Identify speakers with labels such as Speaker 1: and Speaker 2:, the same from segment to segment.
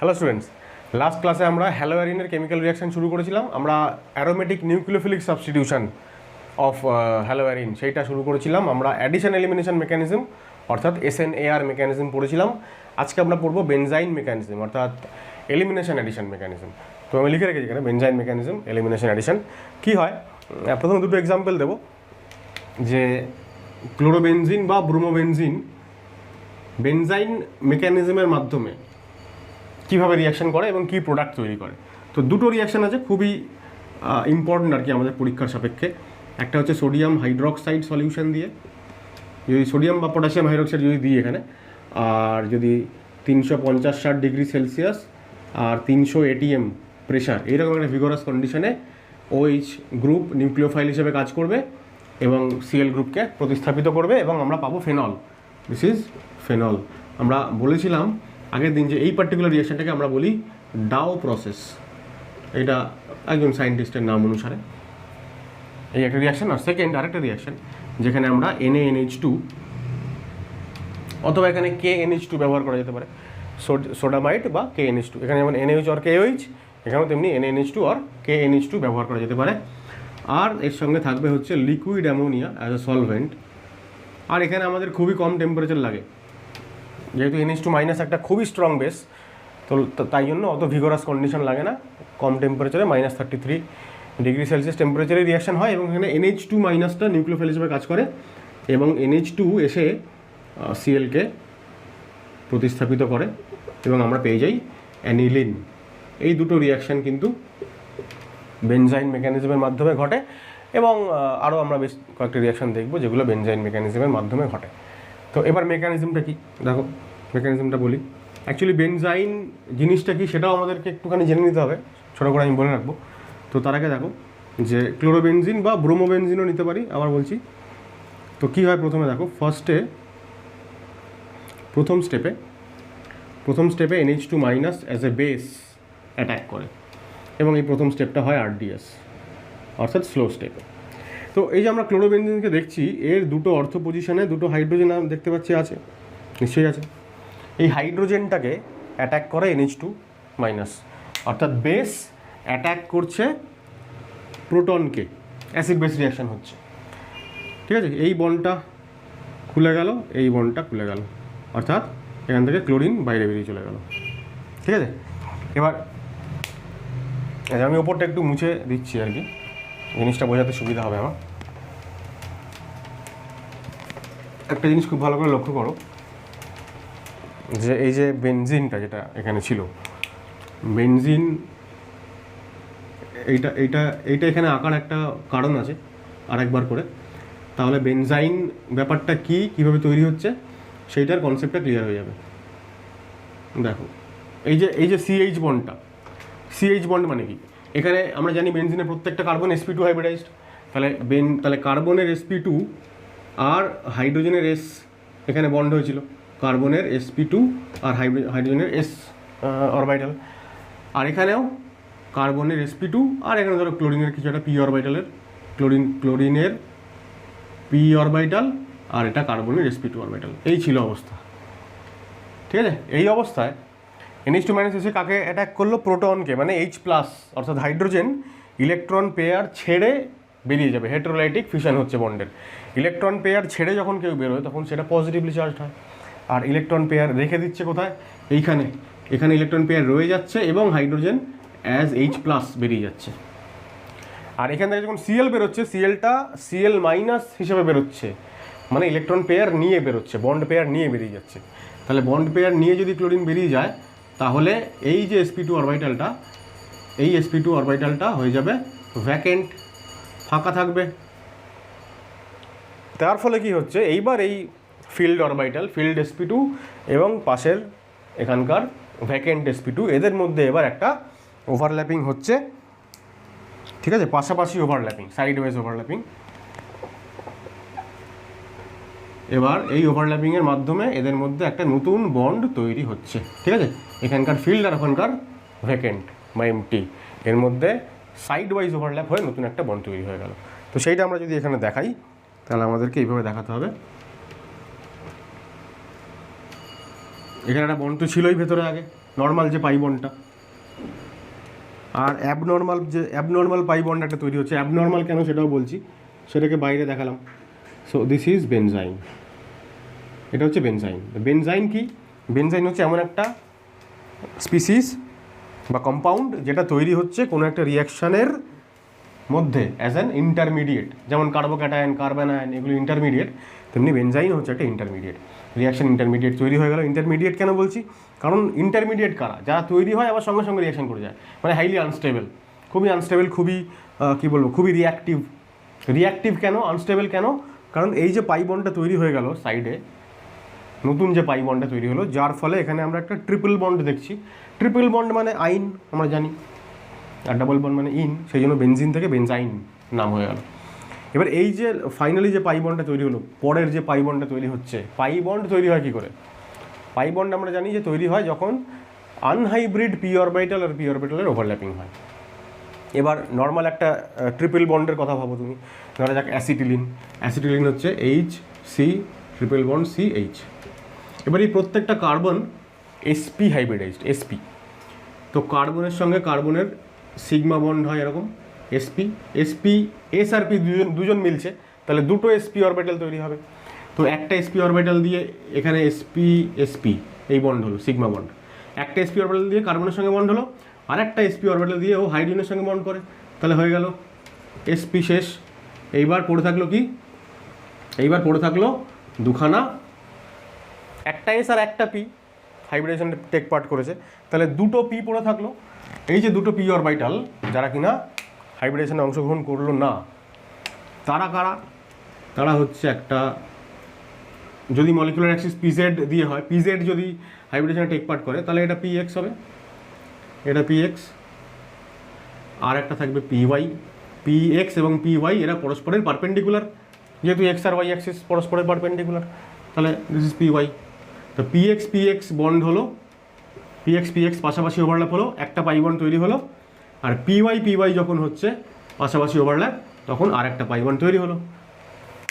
Speaker 1: Hello students, last ক্লাসে আমরা হ্যালোয়ারিনের chemical reaction শুরু করেছিলাম। আমরা অ্যারোমেটিক নিউক্লিওফিলিক সাবস্টিটিউশন অফ হ্যালোয়ারিন সেইটা শুরু করেছিলাম। আমরা অ্যাডিশন এলিমিনেশন মেকানিজম অর্থাৎ SNAR মেকানিজম পড়েছিলাম। আজকে আমরা পড়বো বেনজাইন মেকানিজম অর্থাৎ এলিমিনেশন অ্যাডিশন মেকানিজম। তো আমি লিখে রেখেছি এখানে বেনজাইন মেকানিজম এলিমিনেশন অ্যাডিশন কী হয়। প্রথমে দুটো এক্সাম্পল দেবো যে ক্লোরোবেনজিন বা ব্রোমোবেনজিন বেনজাইন মেকানিজমের মাধ্যমে কীভাবে রিয়াকশন করে এবং কী প্রোডাক্ট তৈরি করে। তো দুটো রিয়াকশান আছে খুবই ইম্পর্টেন্ট আর কি আমাদের পরীক্ষার সাপেক্ষে। একটা হচ্ছে সোডিয়াম হাইড্রক্সাইড সলিউশন দিয়ে, যদি সোডিয়াম বা পটাশিয়াম হাইড্রক্সাইড যদি দিই এখানে, আর যদি 350-60 ডিগ্রি সেলসিয়াস আর 300 ATM প্রেশার এইরকম একটা ভিগোরাস কন্ডিশনে OH গ্রুপ নিউক্লিওফাইল হিসেবে কাজ করবে এবং Cl গ্রুপকে প্রতিস্থাপিত করবে এবং আমরা পাবো ফেনল। This is phenol. আমরা বলেছিলাম আগের দিন যে এই পার্টিকুলার রিয়াকশনটাকে আমরা বলি ডাও প্রসেস। এটা একজন সায়েন্টিস্টের নাম অনুসারে এই একটা রিয়াকশন। আর সেকেন্ড আরেকটা রিয়াকশন যেখানে আমরা NaNH2 অথবা এখানে KNH2 ব্যবহার করা যেতে পারে, সোডামাইড বা KNH2। এখানে যেমন NaOH আর KOH, এখানেও তেমনি NaNH2 আর KNH2 ব্যবহার করা যেতে পারে। আর এর সঙ্গে থাকবে হচ্ছে liquid ammonia as a solvent. আর এখানে আমাদের খুবই কম টেম্পারেচার লাগে, যেহেতু NH2- একটা খুবই স্ট্রং বেস, তো তাই জন্য অত ভিগোরাস কন্ডিশন লাগে না। কম টেম্পারেচারে -33 ডিগ্রি সেলসিয়াস টেম্পারেচারে রিয়াকশন হয় এবং এখানে NH2- নিউক্লিওফাইল হিসেবে কাজ করে এবং NH2 এসে Clকে প্রতিস্থাপিত করে এবং আমরা পেয়ে যাই অ্যানিলিন। এই দুটো রিয়াকশান কিন্তু বেনজাইন মেকানিজমের মাধ্যমে ঘটে এবং আরও আমরা বেশ কয়েকটা রিয়াকশান দেখব যেগুলো বেনজাইন মেকানিজমের মাধ্যমে ঘটে। তো এবার মেকানিজমটা কি দেখো, মেকানিজমটা বলি। অ্যাকচুয়ালি বেনজাইন জিনিসটা কি সেটাও আমাদেরকে একটুখানি জেনে নিতে হবে, ছোটো করে আমি বলে রাখবো। তো তার আগে দেখো যে ক্লোরোবেনজিন বা ব্রোমোবেনজিনও নিতে পারি, আবার বলছি। তো কী হয় প্রথমে দেখো, প্রথম স্টেপে NH2- as a base attack করে এবং এই প্রথম স্টেপটা হয় RDS অর্থাৎ স্লো স্টেপে। তো এই যে আমরা ক্লোরোবেনজিনকে দেখছি, এর দুটো অর্থ পজিশনে দুটো হাইড্রোজেন দেখতে পাচ্ছি, আছে নিশ্চয়ই আছে। এই হাইড্রোজেনটাকে অ্যাটাক করে NH2- অর্থাৎ বেস অ্যাটাক করছে প্রোটনকে, অ্যাসিড বেস রিয়াকশন হচ্ছে। ঠিক আছে, এই বন্ডটা খুলে গেল, এই বন্ডটা খুলে গেল, অর্থাৎ এখান থেকে ক্লোরিন বাইরে বেরিয়ে চলে গেল। ঠিক আছে, এবার আমি ওপরটা একটু মুছে দিচ্ছি আর কি, জিনিসটা বোঝাতে সুবিধা হবে আমার। একটা জিনিস খুব ভালো করে লক্ষ্য করো যে এই যে বেনজিনটা যেটা এখানে ছিল, বেনজিন এইটা এখানে আঁকার একটা কারণ আছে আর একবার করে, তাহলে বেনজাইন ব্যাপারটা কি, কীভাবে তৈরি হচ্ছে সেইটার কনসেপ্টটা ক্লিয়ার হয়ে যাবে। দেখো এই যে CH বন্ড মানে কি, এখানে আমরা জানি বেনজিনের প্রত্যেকটা কার্বন sp2 হাইব্রিডাইজড। তাহলে কার্বনের sp2 আর হাইড্রোজেনের S এখানে বন্ড হয়েছিল, কার্বনের sp2 আর হাইড্রোজেনের S অরবিটাল। আর এখানেও কার্বনের sp2 আর এখানে ধরো ক্লোরিনের কিছু একটা p অরবিটালের, ক্লোরিনের p অরবিটাল আর এটা কার্বনের sp2 অরবিটাল। এই ছিল অবস্থা। ঠিক আছে, এই অবস্থায় NH2- এসে কাকে অ্যাটাক করলো, প্রোটনকে, মানে H+, অর্থাৎ হাইড্রোজেন ইলেকট্রন পেয়ার ছেড়ে বেরিয়ে যাবে। হেটেরোলাইটিক ফিশন হচ্ছে বন্ডের, ইলেকট্রন পেয়ার ছেড়ে যখন কেউ বেরোয় তখন সেটা পজিটিভলি চার্জড হয়। আর ইলেকট্রন পেয়ার রেখে দিচ্ছে কোথায়, এখানে ইলেকট্রন পেয়ার রয়ে যাচ্ছে এবং হাইড্রোজেন অ্যাজ H+ বেরিয়ে যাচ্ছে। আর এখান থেকে যখন Cl বেরোচ্ছে, Clটা Cl- হিসেবে বেরোচ্ছে, মানে ইলেকট্রন পেয়ার নিয়ে বেরোচ্ছে, বন্ড পেয়ার নিয়ে বেরিয়ে যাচ্ছে। তাহলে বন্ড পেয়ার নিয়ে যদি ক্লোরিন বেরিয়ে যায়, তাহলে এই যে sp2 অরবিটালটা, এই sp2 অরবিটালটা হয়ে যাবে ভ্যাকেন্ট, ফাঁকা থাকবে। তার ফলে কি হচ্ছে, এইবার এই ফিল্ড অরবিটাল, ফিল্ড sp2 এবং পাশের এখানকার ভ্যাকেন্ট sp2, এদের মধ্যে এবার একটা ওভারল্যাপিং হচ্ছে। ঠিক আছে, পাশাপাশি ওভারল্যাপিং, সাইড ওয়াইজ ওভারল্যাপিং। এবার এই ওভারল্যাপিংয়ের মাধ্যমে এদের মধ্যে একটা নতুন বন্ড তৈরি হচ্ছে। ঠিক আছে, এখানকার ফিল্ড আর ওখানকার ভ্যাকেন্ট বা এমটি, এর মধ্যে সাইড ওয়াইজ ওভারল্যাপ হয়ে নতুন একটা বন্ড তৈরি হয়ে গেল। তো সেইটা আমরা যদি এখানে দেখাই, তাহলে আমাদেরকে এইভাবে দেখাতে হবে। এখানে একটা বন্ড তো ছিলই ভেতরে আগে, নর্মাল যে পাই বন্ডটা, আর অ্যাবনর্মাল পাই বন্ড একটা তৈরি হচ্ছে। অ্যাবনর্মাল কেন সেটাও বলছি, সেটাকে বাইরে দেখালাম। সো দিস ইজ বেনজাইন, এটা হচ্ছে বেনজাইন। বেনজাইন কি? বেনজাইন হচ্ছে এমন একটা স্পিসিস বা কম্পাউন্ড যেটা তৈরি হচ্ছে কোনো একটা রিয়াকশানের মধ্যে অ্যাজ অ্যান ইন্টারমিডিয়েট। যেমন কার্বোক্যাটায়ন, কার্বন আয়ন এগুলো ইন্টারমিডিয়েট, তেমনি বেনজাইন হচ্ছে একটা ইন্টারমিডিয়েট। রিয়াকশন ইন্টারমিডিয়েট তৈরি হয়ে গেল। ইন্টারমিডিয়েট কেন বলছি? কারণ ইন্টারমিডিয়েট কারা? যারা তৈরি হয় আবার সঙ্গে সঙ্গে রিয়াকশন করে যায়, মানে হাইলি আনস্টেবল, খুবই আনস্টেবল, খুবই কী বলবো, খুবই রিয়াক্টিভ। রিয়াক্টিভ কেন, আনস্টেবল কেন? কারণ এই যে পাই বন্ডটা তৈরি হয়ে গেল সাইডে, নতুন যে পাই বন্ডটা তৈরি হলো, যার ফলে এখানে আমরা একটা ট্রিপল বন্ড দেখছি। ট্রিপল বন্ড মানে আইন আমরা জানি, আর ডাবল বন্ড মানে ইন, সেই জন্য বেনজিন থেকে বেনজাইন নাম হয়ে গেল। এবার এই যে ফাইনালি যে পাই বন্ডটা তৈরি হলো, পরের যে পাই বন্ডটা তৈরি হচ্ছে, পাই বন্ড তৈরি হয় কী করে? পাই বন্ড আমরা জানি যে তৈরি হয় যখন আনহাইব্রিড পি অরবিটাল আর পি অরবিটালের ওভারল্যাপিং হয়। এবার নর্মাল একটা ট্রিপল বন্ডের কথা ভাবো তুমি, ধরা যাক অ্যাসিটিলিন। অ্যাসিটিলিন হচ্ছে H C triple bond C H. এবার এই প্রত্যেকটা কার্বন এসপি হাইব্রিডাইজড, এসপি। তো কার্বনের সঙ্গে কার্বনের সিগমা বন্ড হয় এরকম, এসপি। এসপি এস আর পি দুজন মিলছে, তাহলে দুটো এসপি অরবিটাল তৈরি হবে। তো একটা এসপি অরবিটাল দিয়ে এখানে এসপি এসপি এই বন্ড হলো, সিগমা বন্ড। একটা এসপি অরবিটাল দিয়ে কার্বনের সঙ্গে বন্ড হলো, আর একটা এসপি অরবিটাল দিয়ে ও হাইড্রোজেনের সঙ্গে বন্ড করে, তাহলে হয়ে গেল এসপি শেষ। এইবার পড়ে থাকলো কি? এইবার পড়ে থাকলো দুখানা, একটা এস আর একটা পি, হাইব্রিডেশন টেক পার্ট করেছে, তাহলে দুটো পি পড়ে থাকলো। এই যে দুটো পি অরবিটাল যারা কিনা হাইব্রিডেশনে অংশগ্রহণ করলো না, তারা কারা? তারা হচ্ছে একটা, যদি মলিকুলার অ্যাক্সিস পিজেড দিয়ে হয়, পিজেড যদি হাইব্রিডেশনে টেক পার্ট করে, তাহলে এটা পিএক্স হবে, এটা পিএক্স, আর একটা থাকবে পিওয়াই। পিএক্স এবং পিওয়াই এরা পরস্পরের পারপেন্ডিকুলার, যেহেতু এক্স আর ওয়াই অ্যাক্সিস পরস্পরের পারপেন্ডিকুলার, তাহলে দিস ইজ পিওয়াই। তো পিএক্স পিএক্স বন্ড হলো, পিএক্স পিএক্স পাশাপাশি ওভারল্যাপ হলো, একটা পাই বন্ড তৈরি হলো। আর পিওয়াই পিওয়াই যখন হচ্ছে পাশাপাশি ওভারল্যাপ, তখন আর একটা পাই বন্ড তৈরি হলো।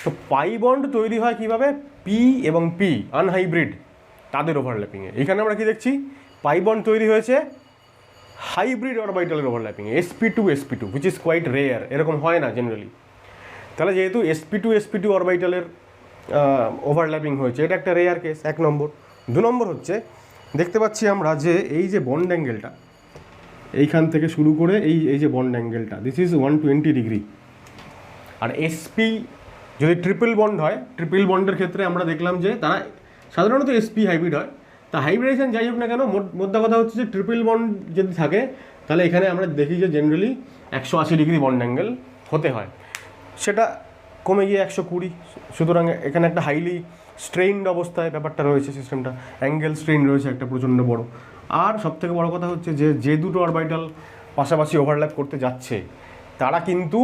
Speaker 1: তো পাই বন্ড তৈরি হয় কীভাবে? পি এবং পি আনহাইব্রিড তাদের ওভারল্যাপিংয়ে। এখানে আমরা কি দেখছি? পাই বন্ড তৈরি হয়েছে হাইব্রিড অরবিটালের ওভারল্যাপিংয়ে, sp2 which is quite rare, এরকম হয় না জেনারেলি। তাহলে যেহেতু sp2 অরবিটালের ওভারল্যাপিং হয়েছে, এটা একটা রেয়ার কেস, এক নম্বর। দু নম্বর হচ্ছে দেখতে পাচ্ছি আমরা যে এই যে বন্ড অ্যাঙ্গেলটা এইখান থেকে শুরু করে এই যে বন্ড অ্যাঙ্গেলটা, দিস ইজ 120 ডিগ্রি। আর এসপি যদি ট্রিপল বন্ড হয়, ট্রিপল বন্ডের ক্ষেত্রে আমরা দেখলাম যে তারা সাধারণত এসপি হাইব্রিড হয়। তা হাইব্রিডেশন যাই হোক না কেন, মোদ্দা কথা হচ্ছে যে ট্রিপল বন্ড যদি থাকে, তাহলে এখানে আমরা দেখি যে জেনারেলি 180 ডিগ্রি বন্ড অ্যাঙ্গেল হতে হয়, সেটা কমে গিয়ে 120। সুতরাং এখানে একটা হাইলি স্ট্রেইনড অবস্থায় ব্যাপারটা রয়েছে, সিস্টেমটা অ্যাঙ্গেল স্ট্রেইন রয়েছে একটা প্রচণ্ড বড়। আর সবথেকে বড় কথা হচ্ছে যে দুটো অরবিটাল পাশাপাশি ওভারল্যাপ করতে যাচ্ছে, তারা কিন্তু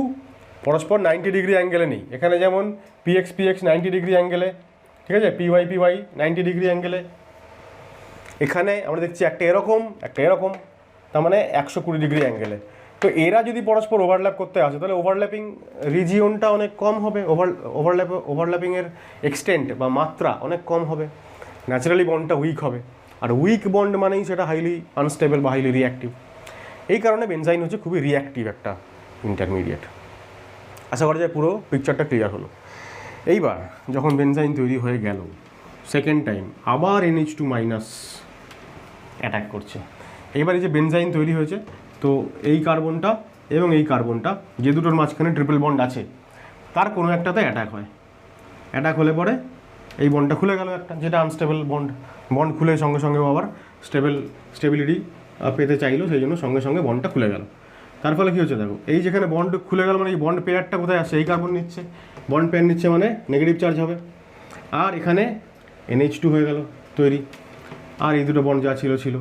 Speaker 1: পরস্পর 90 ডিগ্রি অ্যাঙ্গেলে নেই। এখানে যেমন পিএক্স পিএক্স 90 ডিগ্রি অ্যাঙ্গেলে, ঠিক আছে, পিওয়াই পিওয়াই 90 ডিগ্রি অ্যাঙ্গেলে। এখানে আমরা দেখছি একটা এরকম, একটা এরকম, তার মানে 120 ডিগ্রি অ্যাঙ্গেলে। তো এরা যদি পরস্পর ওভারল্যাপ করতে আসে, তাহলে ওভারল্যাপিং রিজিয়নটা অনেক কম হবে, ওভারল্যাপিংয়ের এক্সটেন্ট বা মাত্রা অনেক কম হবে, ন্যাচারালি বন্ডটা উইক হবে। আর উইক বন্ড মানেই সেটা হাইলি আনস্টেবল বা হাইলি রিঅ্যাক্টিভ। এই কারণে বেনজাইন হচ্ছে খুবই রিঅ্যাক্টিভ একটা ইন্টারমিডিয়েট। আশা করা যায় পুরো পিকচারটা ক্লিয়ার হলো। এইবার যখন বেনজাইন তৈরি হয়ে গেল, সেকেন্ড টাইম আবার NH2 মাইনাস অ্যাটাক করছে। এইবার এই যে বেনজাইন তৈরি হয়েছে, তো এই কার্বনটা এবং এই কার্বনটা যে দুটোর মাঝখানে ট্রিপল বন্ড আছে, তার কোনো একটাতে অ্যাটাক হয়। অ্যাটাক হলে পরে এই বন্ডটা খুলে গেল একটা, যেটা আনস্টেবল বন্ড খুলে সঙ্গে সঙ্গে আবার স্টেবিলিটি পেতে চাইলো, সেই জন্য সঙ্গে সঙ্গে বন্ডটা খুলে গেল। তার ফলে কী হচ্ছে দেখো, এই যেখানে বন্ড খুলে গেল, মানে এই বন্ড পেয়ারটা কোথায় আসছে? এই কার্বন নিচ্ছে, বন্ড পেয়ার নিচ্ছে মানে নেগেটিভ চার্জ হবে। আর এখানে NH2 হয়ে গেল তৈরি, আর এই দুটো বন্ড যা ছিল।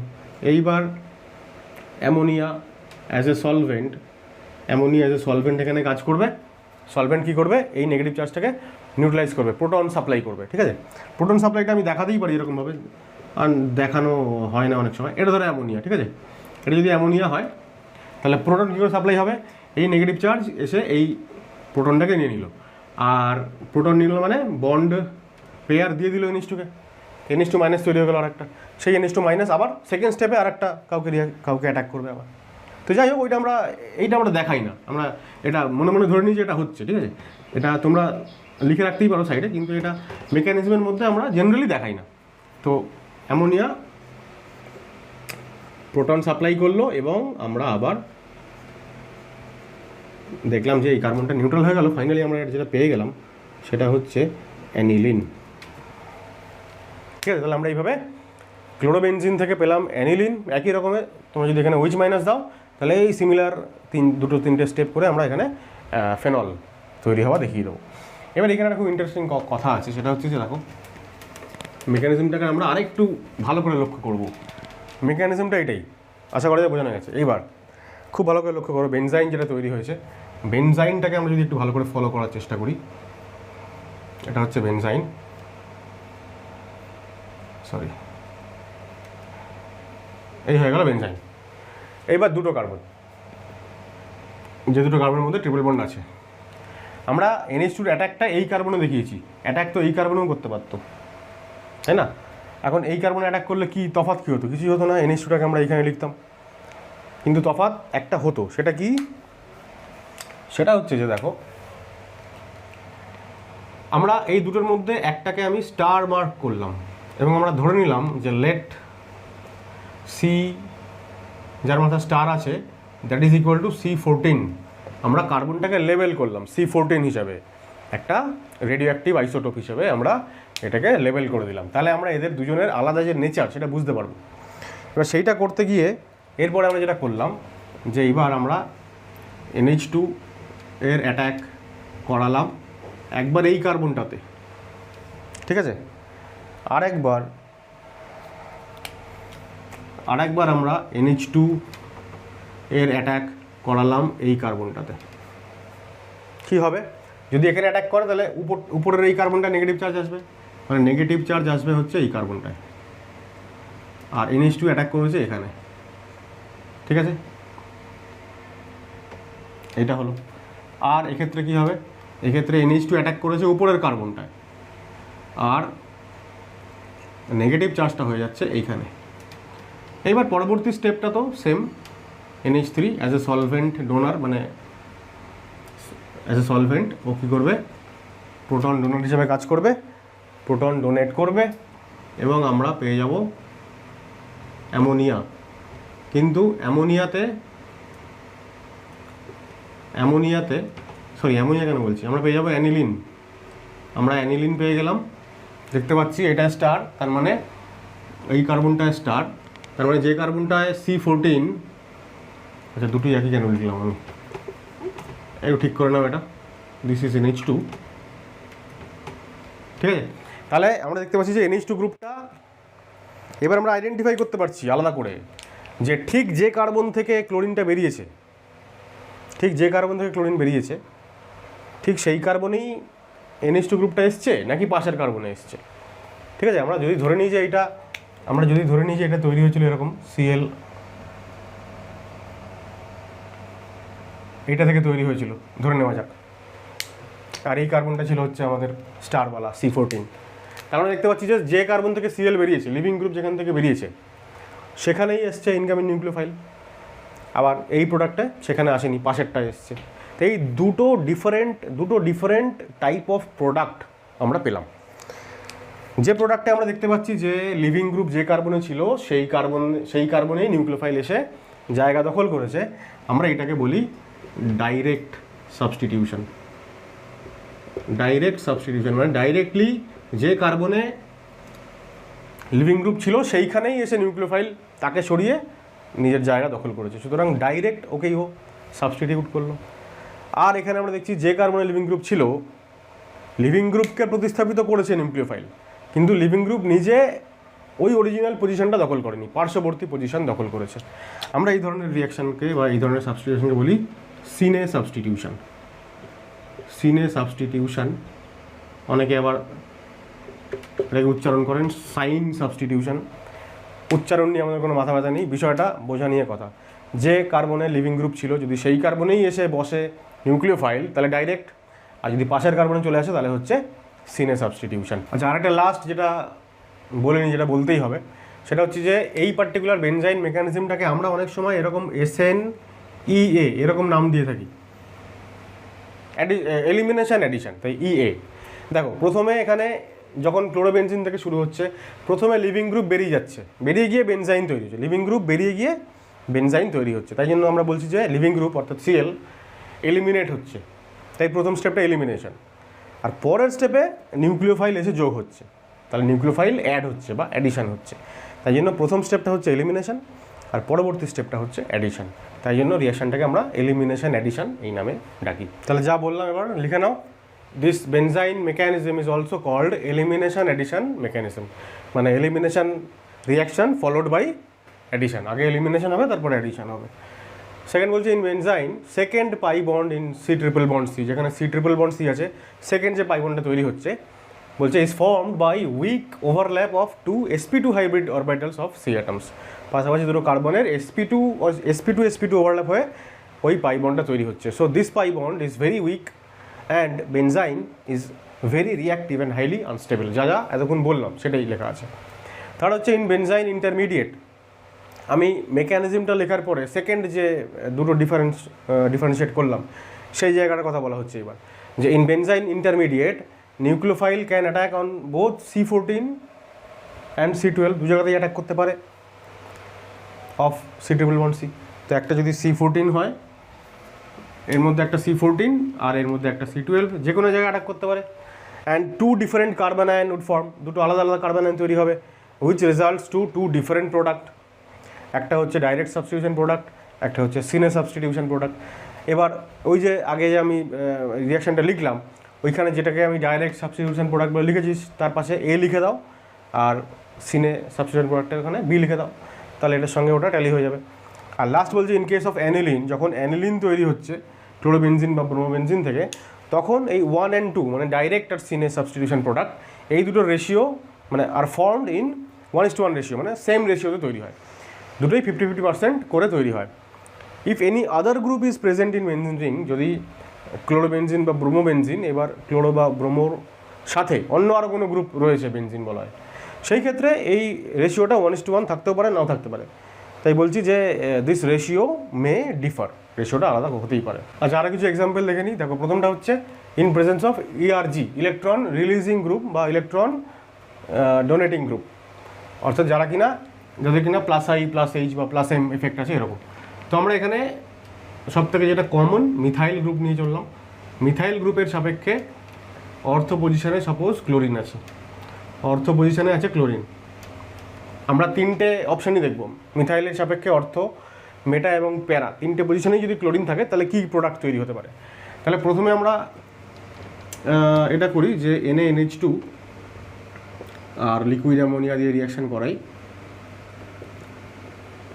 Speaker 1: এইবার অ্যামোনিয়া অ্যাজ এ সলভেন্ট, এখানে কাজ করবে। সলভেন্ট কী করবে? এই নেগেটিভ চার্জটাকে নিউট্রালাইজ করবে, প্রোটন সাপ্লাই করবে, ঠিক আছে। প্রোটন সাপ্লাইটা আমি দেখাতেই পারি এরকমভাবে, আর দেখানো হয় না অনেক সময়। এটা ধরো অ্যামোনিয়া, ঠিক আছে। এটা যদি অ্যামোনিয়া হয়, তাহলে প্রোটন কী করে সাপ্লাই হবে? এই নেগেটিভ চার্জ এসে এই প্রোটনটাকে নিয়ে নিল, আর প্রোটন নিল মানে বন্ড পেয়ার দিয়ে দিল NH2কে। NH2- তৈরি হয়ে গেলো আরেকটা, সেই NH2- আবার সেকেন্ড স্টেপে আরেকটা কাউকে অ্যাটাক করবে আবার। তো যাই হোক, এইটা আমরা দেখাই না, আমরা এটা মনে মনে ধরে নিই যে এটা হচ্ছে, ঠিক আছে। এটা তোমরা লিখে রাখতেই পারো সাইডে, কিন্তু এটা মেকানিজমের মধ্যে আমরা জেনারেলি দেখাই না। তো অ্যামোনিয়া প্রোটন সাপ্লাই করলো এবং আমরা আবার দেখলাম যে এই কার্বনটা নিউট্রাল হয়ে গেল। ফাইনালি আমরা যেটা পেয়ে গেলাম সেটা হচ্ছে অ্যানিলিন। ঠিক আছে, তাহলে আমরা এইভাবে ক্লোরোবেনজিন থেকে পেলাম অ্যানিলিন। একই রকমের তোমরা যদি এখানে OH- দাও তাহলে এই সিমিলার দুটো তিনটে স্টেপ করে আমরা এখানে ফেনল তৈরি হওয়া দেখিয়ে দেবো। এবার এখানে একটা খুব ইন্টারেস্টিং কথা আছে, সেটা হচ্ছে যে দেখো মেকানিজমটাকে আমরা আরেকটু ভালো করে লক্ষ্য করব। মেকানিজমটা এটাই, আশা করা যায় বোঝানো গেছে। এইবার খুব ভালো করে লক্ষ্য করো, বেনজাইন যেটা তৈরি হয়েছে, বেনজাইনটাকে আমরা যদি একটু ভালো করে ফলো করার চেষ্টা করি, এটা হচ্ছে বেনজাইন, সরি, এই হয়ে গেল বেনজাইন। এইবার দুটো কার্বন, যে দুটো কার্বনের মধ্যে ট্রিপল বন্ড আছে, আমরা NH2 অ্যাটাকটা এই কার্বনে দেখিয়েছি, অ্যাটাক তো এই কার্বনেও করতে পারতো, তাই না? এখন এই কার্বনে অ্যাটাক করলে কি তফাৎ কী হতো? কিছুই হতো না, NH2টাকে আমরা এইখানে লিখতাম, কিন্তু তফাৎ একটা হতো। সেটা কি? সেটা হচ্ছে যে দেখো, আমরা এই দুটোর মধ্যে একটাকে আমি স্টার মার্ক করলাম এবং আমরা ধরে নিলাম যে লেট সি, যার মাথায় স্টার আছে, that is equal to C14। আমরা কার্বনটাকে লেবেল করলাম C14 হিসাবে, একটা রেডিও অ্যাক্টিভ আইসোটোপ হিসাবে আমরা এটাকে লেবেল করে দিলাম। তাহলে আমরা এদের দুজনের আলাদা যে নেচার সেটা বুঝতে পারবো। এবার সেইটা করতে গিয়ে এরপরে আমরা যেটা করলাম যে এবার আমরা NH2 এর অ্যাটাক করালাম একবার এই কার্বনটাতে, ঠিক আছে, আরেকবার আমরা NH2 এর অ্যাটাক করালাম এই কার্বনটাতে। কী হবে? যদি এখানে অ্যাটাক করে তাহলে উপরের এই কার্বনটা নেগেটিভ চার্জ আসবে, মানে নেগেটিভ চার্জ আসবে হচ্ছে এই কার্বনটায়, আর NH2 অ্যাটাক করেছে এখানে, ঠিক আছে, এটা হলো। আর এক্ষেত্রে কী হবে? এক্ষেত্রে NH2 অ্যাটাক করেছে উপরের কার্বনটায়, আর নেগেটিভ চার্জটা হয়ে যাচ্ছে এইখানে। এইবার পরবর্তী স্টেপটা তো same, NH3 as a solvent donor, মানে অ্যাজ এ সলভেন্ট ও কী করবে? প্রোটন ডোনার হিসেবে কাজ করবে, প্রোটন ডোনেট করবে এবং আমরা পেয়ে যাব অ্যামোনিয়া। কিন্তু অ্যামোনিয়া কেন বলছি, আমরা পেয়ে যাবো অ্যানিলিন। আমরা অ্যানিলিন পেয়ে গেলাম, দেখতে পাচ্ছি এটা স্টার, তার মানে এই কার্বনটায় স্টার, তার মানে যে কার্বনটায় C14, আচ্ছা দুটোই একই কেন লিখলাম আমি, একটু ঠিক করে নাও এটা, দিস ইজ NH2, ঠিক আছে। তাহলে আমরা দেখতে পাচ্ছি যে NH2 গ্রুপটা এবার আমরা আইডেন্টিফাই করতে পারছি আলাদা করে, যে ঠিক যে কার্বন থেকে ক্লোরিনটা বেরিয়েছে, ঠিক সেই কার্বনেই NH2 গ্রুপটা এসছে নাকি পাশের কার্বনে এসছে, ঠিক আছে। আমরা যদি ধরে নিই যে এটা তৈরি হয়েছিল এরকম Cl, এইটা থেকে তৈরি হয়েছিল ধরে নেওয়া যাক, আর এই কার্বনটা ছিল হচ্ছে আমাদের স্টারওয়ালা C14। তার মানে দেখতে পাচ্ছি যে কার্বন থেকে Cl বেরিয়েছে, লিভিং গ্রুপ যেখান থেকে বেরিয়েছে সেখানেই এসছে ইনকামিং নিউক্লিওফাইল, আবার এই প্রোডাক্টে সেখানে আসেনি, পাশেরটা এসছে। তো এই দুটো ডিফারেন্ট টাইপ অফ প্রোডাক্ট আমরা পেলাম। যে প্রোডাক্টে আমরা দেখতে পাচ্ছি যে লিভিং গ্রুপ যে কার্বনে ছিল সেই কার্বনেই নিউক্লিওফাইল এসে জায়গা দখল করেছে, আমরা এটাকে বলি ডাইরেক্ট সাবস্টিটিউশন। মানে ডাইরেক্টলি যে কার্বনে লিভিং গ্রুপ ছিল সেইখানেই এসে নিউক্লিওফাইল তাকে সরিয়ে নিজের জায়গা দখল করেছে, সুতরাং ডাইরেক্ট ওকেই সাবস্টিটিউট করলো। আর এখানে আমরা দেখছি যে কার্বনে লিভিং গ্রুপ ছিল, লিভিং গ্রুপকে প্রতিস্থাপিত করেছে নিউক্লিওফাইল, কিন্তু লিভিং গ্রুপ নিজে ওই অরিজিনাল পজিশনটা দখল করেনি, পার্শ্ববর্তী পজিশন দখল করেছে। আমরা এই ধরনের রিয়াকশানকে বা এই ধরনের সাবস্টিটিউশনকে বলি সিনে সাবস্টিটিউশন। অনেকে আবার এটাকে উচ্চারণ করেন সাইন সাবস্টিটিউশন। উচ্চারণ নিয়ে আমাদের কোনো মাথা ব্যথা নেই, বিষয়টা বোঝা নিয়ে কথা। যে কার্বনে লিভিং গ্রুপ ছিল যদি সেই কার্বনেই এসে বসে নিউক্লিওফাইল তাহলে ডাইরেক্ট, আর যদি পাশের কার্বনে চলে আসে তাহলে হচ্ছে সিনে সাবস্টিটিউশন। আচ্ছা, আরেকটা লাস্ট যেটা বলিনি, যেটা বলতেই হবে, সেটা হচ্ছে যে এই পার্টিকুলার বেনজাইন মেকানিজমটাকে আমরা অনেক সময় এরকম SNEA এরকম নাম দিয়ে থাকি, এলিমিনেশন অ্যাডিশন, তাই EA। দেখো প্রথমে এখানে যখন ক্লোরোবেনজিন থেকে শুরু হচ্ছে, প্রথমে লিভিং গ্রুপ বেরিয়ে যাচ্ছে, বেরিয়ে গিয়ে বেনজাইন তৈরি হচ্ছে, লিভিং গ্রুপ বেরিয়ে গিয়ে বেনজাইন তৈরি হচ্ছে, তাই জন্য আমরা বলছি যে লিভিং গ্রুপ অর্থাৎ Cl এলিমিনেট হচ্ছে, তাই প্রথম স্টেপটা এলিমিনেশন। আর পরের স্টেপে নিউক্লিওফাইল এসে যোগ হচ্ছে, তাহলে নিউক্লিওফাইল অ্যাড হচ্ছে বা অ্যাডিশন হচ্ছে, তাই জন্য প্রথম স্টেপটা হচ্ছে এলিমিনেশন আর পরবর্তী স্টেপটা হচ্ছে অ্যাডিশন, তাই জন্য রিয়াকশনটাকে আমরা এলিমিনেশন অ্যাডিশন এই নামে ডাকি। তাহলে যা বললাম এবার লিখে নাও, this benzyne mechanism is also called elimination addition mechanism, মানে elimination reaction followed by addition, আগে এলিমিনেশন হবে তারপরে অ্যাডিশন হবে। সেকেন্ড বলছে in benzyne second pi bond in C++C, যেখানে C++C আছে, সেকেন্ড যে পাই বন্ডটা তৈরি হচ্ছে বলছে is formed by weak overlap of 2 sp2 hybrid orbitals of C atoms, পাশাপাশি দুটো কার্বনের sp2 ওভারল্যাপ হয়ে ওই পাই বন্ডটা তৈরি হচ্ছে। So this pi bond is very weak and benzyne is very reactive and highly unstable, যা যা এতক্ষণ বললাম সেটাই লেখা আছে। থার্ড হচ্ছে ইন বেনজাইন ইন্টারমিডিয়েট, আমি মেকানিজমটা লেখার পরে সেকেন্ড যে দুটো ডিফারেন্সিয়েট করলাম সেই জায়গাটার কথা বলা হচ্ছে এবার, যে in benzyne intermediate nucleophile can attack on both C14 and C12, দু জায়গাতেই অ্যাটাক করতে পারে অফ C++C। তো একটা যদি C14 হয়, এর মধ্যে একটা C14 আর এর মধ্যে একটা C12, যে কোনো জায়গায় অ্যাটাক করতে পারে। And two different carbon ion would form, দুটো আলাদা আলাদা কার্বন আয়ন তৈরি হবে, which results to different product, একটা হচ্ছে ডাইরেক্ট সাবস্টিটিউশন প্রোডাক্ট, একটা হচ্ছে সিনে সাবস্টিটিউশন প্রোডাক্ট। এবার ওই যে আগে যে আমি রিয়াকশানটা লিখলাম, ওইখানে যেটাকে আমি ডাইরেক্ট সাবস্টিটিউশন প্রোডাক্ট বলে লিখেছি তার পাশে A লিখে দাও, আর সিনে সাবস্টিটিউশন প্রোডাক্টের ওখানে B লিখে দাও, তাহলে এটার সঙ্গে ওটা ট্যালি হয়ে যাবে। আর লাস্ট বলছে ইন কেস অফ অ্যানিলিন, যখন অ্যানিলিন তৈরি হচ্ছে ক্লোরোবেনজিন বা ব্রোমোবেনজিন থেকে, তখন এই 1 and 2 মানে ডাইরেক্ট আর সিনে সাবস্টিটিউশন প্রোডাক্ট এই দুটো রেশিও মানে আর ফর্মড ইন 1:1 রেশিও, মানে সেম রেশিওতে তৈরি হয়, দুটোই 50-50% করে তৈরি হয়। If any other group is present in benzene ring, যদি ক্লোরোবেনজিন বা ব্রোমোবেনজিন, এবার ক্লোরো বা ব্রোমোর সাথে অন্য আরও কোনো গ্রুপ রয়েছে বেনজিন বলা হয়, সেই ক্ষেত্রে এই রেশিওটা 1:1 থাকতেও পারে নাও থাকতে পারে, তাই বলছি যে দিস রেশিও মে ডিফার, রেশিওটা আলাদা হতেই পারে। আচ্ছা আরও কিছু এক্সাম্পল দেখে নিই। দেখো প্রথমটা হচ্ছে in presence of ERG electron releasing group বা ইলেকট্রন ডোনেটিং গ্রুপ, অর্থাৎ যাদের কিনা +I +H বা +M এফেক্ট আছে এরকম। তো আমরা এখানে সব থেকে যেটা কমন মিথাইল গ্রুপ নিয়ে চললাম। মিথাইল গ্রুপের সাপেক্ষে অর্থ পজিশনে সাপোজ ক্লোরিন আছে, অর্থ পজিশনে আছে ক্লোরিন, আমরা তিনটে অপশানই দেখব, মিথাইলের সাপেক্ষে অর্থ, মেটা এবং প্যারা, তিনটে পজিশনেই যদি ক্লোরিন থাকে তাহলে কী প্রোডাক্ট তৈরি হতে পারে। তাহলে প্রথমে আমরা এটা করি যে NaNH2 আর লিকুইড অ্যামোনিয়া দিয়ে রিয়াকশান করাই।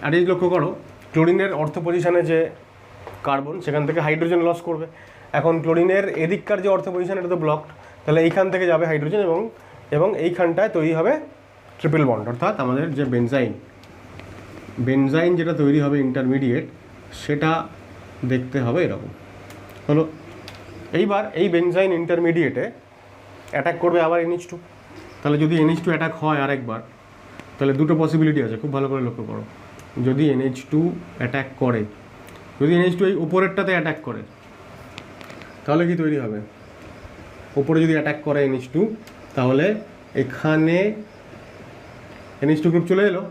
Speaker 1: আর এই লক্ষ্য করো ক্লোরিনের অর্থ পজিশনে যে কার্বন সেখান থেকে হাইড্রোজেন লস করবে। এখন ক্লোরিনের এদিককার যে অর্থ পজিশন এটা তো ব্লকড, তাহলে এইখান থেকে যাবে হাইড্রোজেন এবং এইখানটায় তৈরি হবে ট্রিপল বন্ড, অর্থাৎ আমাদের যে বেনজাইন যেটা তৈরি হবে ইন্টারমিডিয়েট সেটা দেখতে হবে এরকম হলো। এইবার এই বেনজাইন ইন্টারমিডিয়েটে অ্যাটাক করবে আবার NH2, তাহলে যদি NH2 অ্যাটাক হয় আরেকবার, তাহলে দুটো পসিবিলিটি আছে, খুব ভালো করে লক্ষ্য করো। যদি NH2 অ্যাটাক করে, যদি NH2 এই উপরেরটাতে অ্যাটাক করে, তাহলে কি তৈরি হবে? উপরে যদি অ্যাটাক করে NH2, তাহলে এখানে NH2 গ্রুপ চলে এলো,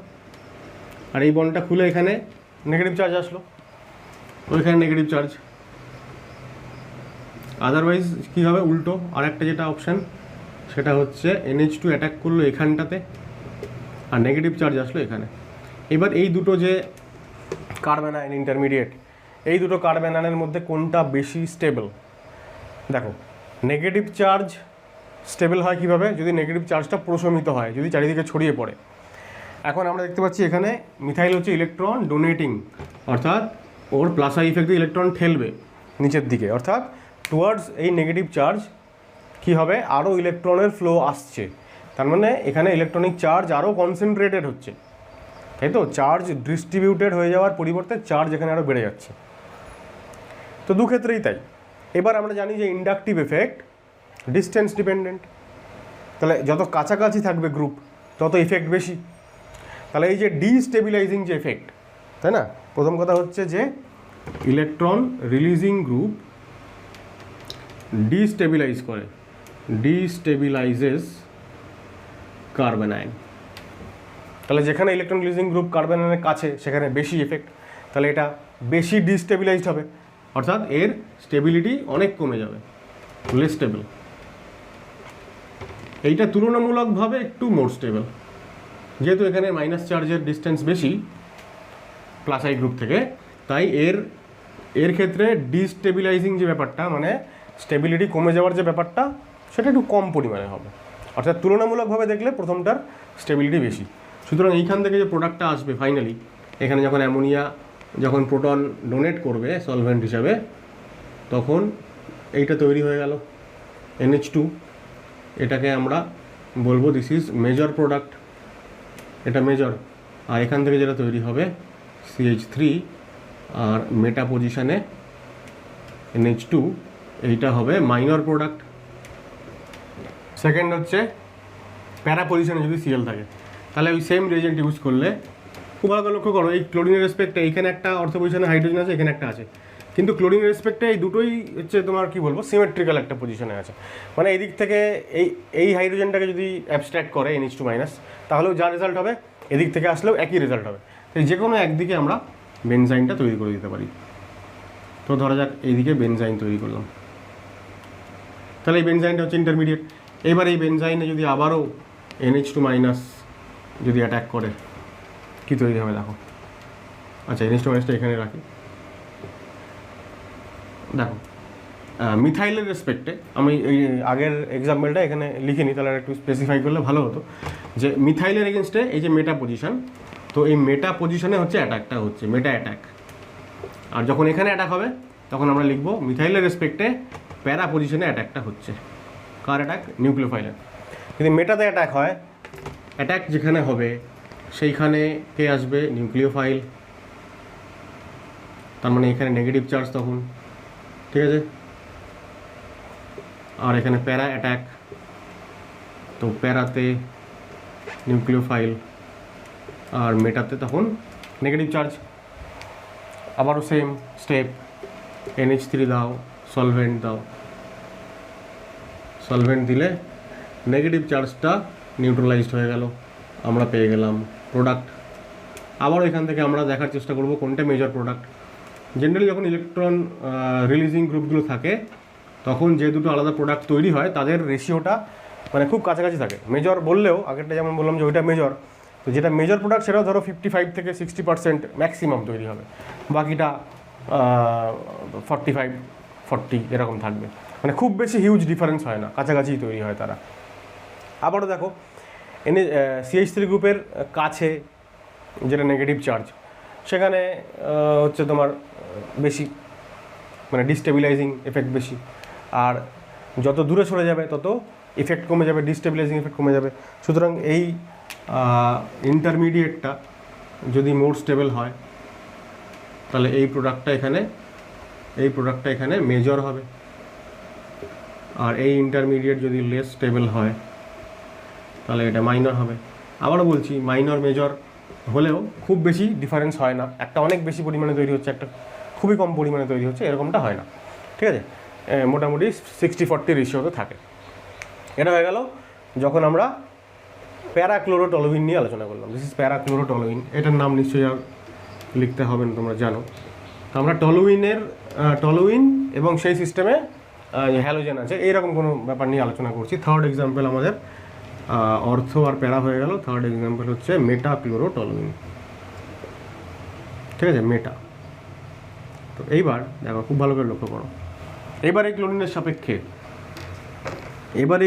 Speaker 1: আর এই বন্ডটা খুলে এখানে নেগেটিভ চার্জ আসলো, ওইখানে নেগেটিভ চার্জ। আদারওয়াইজ কী হবে? উল্টো আর একটা যেটা অপশান সেটা হচ্ছে NH2 অ্যাটাক করলো এখানটাতে আর নেগেটিভ চার্জ আসলো এখানে। এবার এই দুটো যে কার্বন আয়ন ইন্টারমিডিয়েট, এই দুটো কার্বন আয়নের মধ্যে কোনটা বেশি স্টেবল? দেখো নেগেটিভ চার্জ স্টেবল হয় কীভাবে? যদি নেগেটিভ চার্জটা প্রশমিত হয়, যদি চারিদিকে ছড়িয়ে পড়ে। এখন আমরা দেখতে পাচ্ছি এখানে মিথাইল হচ্ছে ইলেকট্রন ডোনেটিং, অর্থাৎ ওর +I ইফেক্টে ইলেকট্রন ঠেলবে নিচের দিকে, অর্থাৎ টুয়ার্ডস এই নেগেটিভ চার্জ কী হবে? আরও ইলেকট্রনের ফ্লো আসছে, তার মানে এখানে ইলেকট্রনিক চার্জ আরও কনসেন্ট্রেটেড হচ্ছে, তাই তো? চার্জ ডিস্ট্রিবিউটেড হয়ে যাওয়ার পরিবর্তে চার্জ এখানে আরও বেড়ে যাচ্ছে। তো দু ক্ষেত্রেই তাই। এবার আমরা জানি যে ইন্ডাকটিভ এফেক্ট ডিস্টেন্স ডিপেন্ডেন্ট, তাহলে যত কাছাকাছি থাকবে গ্রুপ তত ইফেক্ট বেশি। তাহলে এই যে ডিস্টেবিলাইজিং যে এফেক্ট, তাই না, প্রথম কথা হচ্ছে যে ইলেকট্রন রিলিজিং গ্রুপ ডিস্টেবিলাইজ করে, ডিস্টেবিলাইজেস কার্বন আয়ন। তাহলে যেখানে ইলেকট্রন রিলিজিং গ্রুপ কার্বন আয়নের কাছে সেখানে বেশি এফেক্ট, তাহলে এটা বেশি ডিস্টেবিলাইজড হবে, অর্থাৎ এর স্টেবিলিটি অনেক কমে যাবে, লেস স্টেবল। এইটা তুলনামূলকভাবে একটু মোর স্টেবল, যেহেতু এখানে মাইনাস চার্জের ডিস্টেন্স বেশি প্লাস আই গ্রুপ থেকে, তাই এর ক্ষেত্রে ডিস্টেবিলাইজিং যে ব্যাপারটা, মানে স্টেবিলিটি কমে যাওয়ার যে ব্যাপারটা, সেটা একটু কম পরিমাণে হবে, অর্থাৎ তুলনামূলকভাবে দেখলে প্রথমটার স্টেবিলিটি বেশি। সুতরাং এইখান থেকে যে প্রোডাক্টটা আসবে ফাইনালি, এখানে যখন অ্যামোনিয়া যখন প্রোটন ডোনেট করবে সলভেন্ট হিসাবে, তখন এইটা তৈরি হয়ে গেল NH2। এটাকে আমরা বলবো দিস ইজ মেজর প্রোডাক্ট, এটা মেজর। আর এখান থেকে যেটা তৈরি হবে CH3 আর মেটা পজিশানে NH2, এইটা হবে মাইনর প্রোডাক্ট। সেকেন্ড হচ্ছে প্যারা পজিশনে যদি Cl থাকে, তাহলে ওই সেম রিয়েজেন্ট ইউজ করলে, খুব ভালো করে লক্ষ্য করো, এই ক্লোরিনের রেসপেক্টে এইখানে একটা অর্থ পজিশনে হাইড্রোজেন আছে, এখানে একটা আছে, কিন্তু ক্লোরিনের রেসপেক্টে এই দুটোই হচ্ছে তোমার কী বলবো সিমেট্রিক্যাল একটা পজিশনে আছে। মানে এই দিক থেকে এই হাইড্রোজেনটাকে যদি অ্যাবস্ট্রাক্ট করে NH2-, তাহলেও যা রেজাল্ট হবে এদিক থেকে আসলেও একই রেজাল্ট হবে। তো যে কোনো একদিকে আমরা বেনজাইনটা তৈরি করে দিতে পারি। তো ধরা যাক এইদিকে বেনজাইন তৈরি করলাম, তাহলে এই বেনজাইনটা হচ্ছে ইন্টারমিডিয়েট। এবার এই বেনজাইনে যদি আবারও NH2- যদি অ্যাটাক করে, কী তৈরি হবে দেখো। আচ্ছা, NH2- এখানে রাখি। দেখো মিথাইলের রেসপেক্টে আমি এই আগের এক্সাম্পলটা এখানে লিখিনি, তাহলে একটু স্পেসিফাই করলে ভালো হতো যে মিথাইলের এগেনস্টে এই যে মেটা পজিশন, তো এই মেটা পজিশনে হচ্ছে অ্যাটাকটা হচ্ছে মেটা অ্যাটাক। আর যখন এখানে অ্যাটাক হবে তখন আমরা লিখবো মিথাইলের রেসপেক্টে প্যারা পজিশনে অ্যাটাকটা হচ্ছে। কার অ্যাটাক? নিউক্লিওফাইলের। যদি মেটাতে অ্যাটাক হয়, অ্যাটাক যেখানে হবে সেইখানে কে আসবে? নিউক্লিওফাইল। তার মানে এখানে নেগেটিভ চার্জ তখন, ঠিক আছে। আর এখানে প্যারা অ্যাটাক, তো প্যারাতে নিউক্লিওফাইল আর মেটাতে তখন নেগেটিভ চার্জ। আবারও সেম স্টেপ, NH3 দাও, সলভেন্ট দাও, সলভেন্ট দিলে নেগেটিভ চার্জটা নিউট্রালাইজড হয়ে গেল, আমরা পেয়ে গেলাম প্রোডাক্ট। আবার এখান থেকে আমরা দেখার চেষ্টা করব কোনটা মেজর প্রোডাক্ট। জেনারেলি যখন ইলেকট্রন রিলিজিং গ্রুপগুলো থাকে, তখন যে দুটো আলাদা প্রোডাক্ট তৈরি হয় তাদের রেশিওটা মানে খুব কাছাকাছি থাকে। মেজর বললেও আগেরটা যেমন বললাম যে ওইটা মেজর, তো যেটা মেজর প্রোডাক্ট সেটাও ধরো 55 থেকে 60% ম্যাক্সিমাম তৈরি হবে, বাকিটা 45-40 এরকম থাকবে। মানে খুব বেশি হিউজ ডিফারেন্স হয় না, কাছাকাছি তৈরি হয় তারা। আবারও দেখো CH3 গ্রুপের কাছে যেটা নেগেটিভ চার্জ, সেখানে হচ্ছে তোমার বেশি মানে ডিস্টেবিলাইজিং এফেক্ট বেশি, আর যত দূরে সরে যাবে তত এফেক্ট কমে যাবে, ডিস্টেবিলাইজিং এফেক্ট কমে যাবে। সুতরাং এই ইন্টারমিডিয়েটটা যদি মোর স্টেবল হয়, তাহলে এই প্রোডাক্টটা এখানে মেজর হবে। আর এই ইন্টারমিডিয়েট যদি লেস স্টেবল হয়, তাহলে এটা মাইনর হবে। আবারও বলছি, মাইনর মেজর হলেও খুব বেশি ডিফারেন্স হয় না, একটা অনেক বেশি পরিমাণে তৈরি হচ্ছে, একটা খুবই কম পরিমাণে তৈরি হচ্ছে, এরকমটা হয় না, ঠিক আছে। মোটামুটি 60-40 রেশিওতে থাকে। এটা হয়ে গেল যখন আমরা প্যারাক্লোরোটলুইন নিয়ে আলোচনা করলাম। দিস ইজ প্যারাক্লোরোটলুইন, এটার নাম নিশ্চয়ই আর লিখতে হবে না, তোমরা জানো। তো আমরা টলুইন এবং সেই সিস্টেমে হ্যালোজেন আছে এইরকম কোনো ব্যাপার নিয়ে আলোচনা করছি। থার্ড এক্সাম্পল আমাদের অর্থ আর প্যারা হয়ে গেল। থার্ড এক্সাম্পল হচ্ছে মেটাক্লোরোটলুইন, ঠিক আছে, মেটা। তো এইবার দেখো, খুব ভালো করে লক্ষ্য করো, এবার এই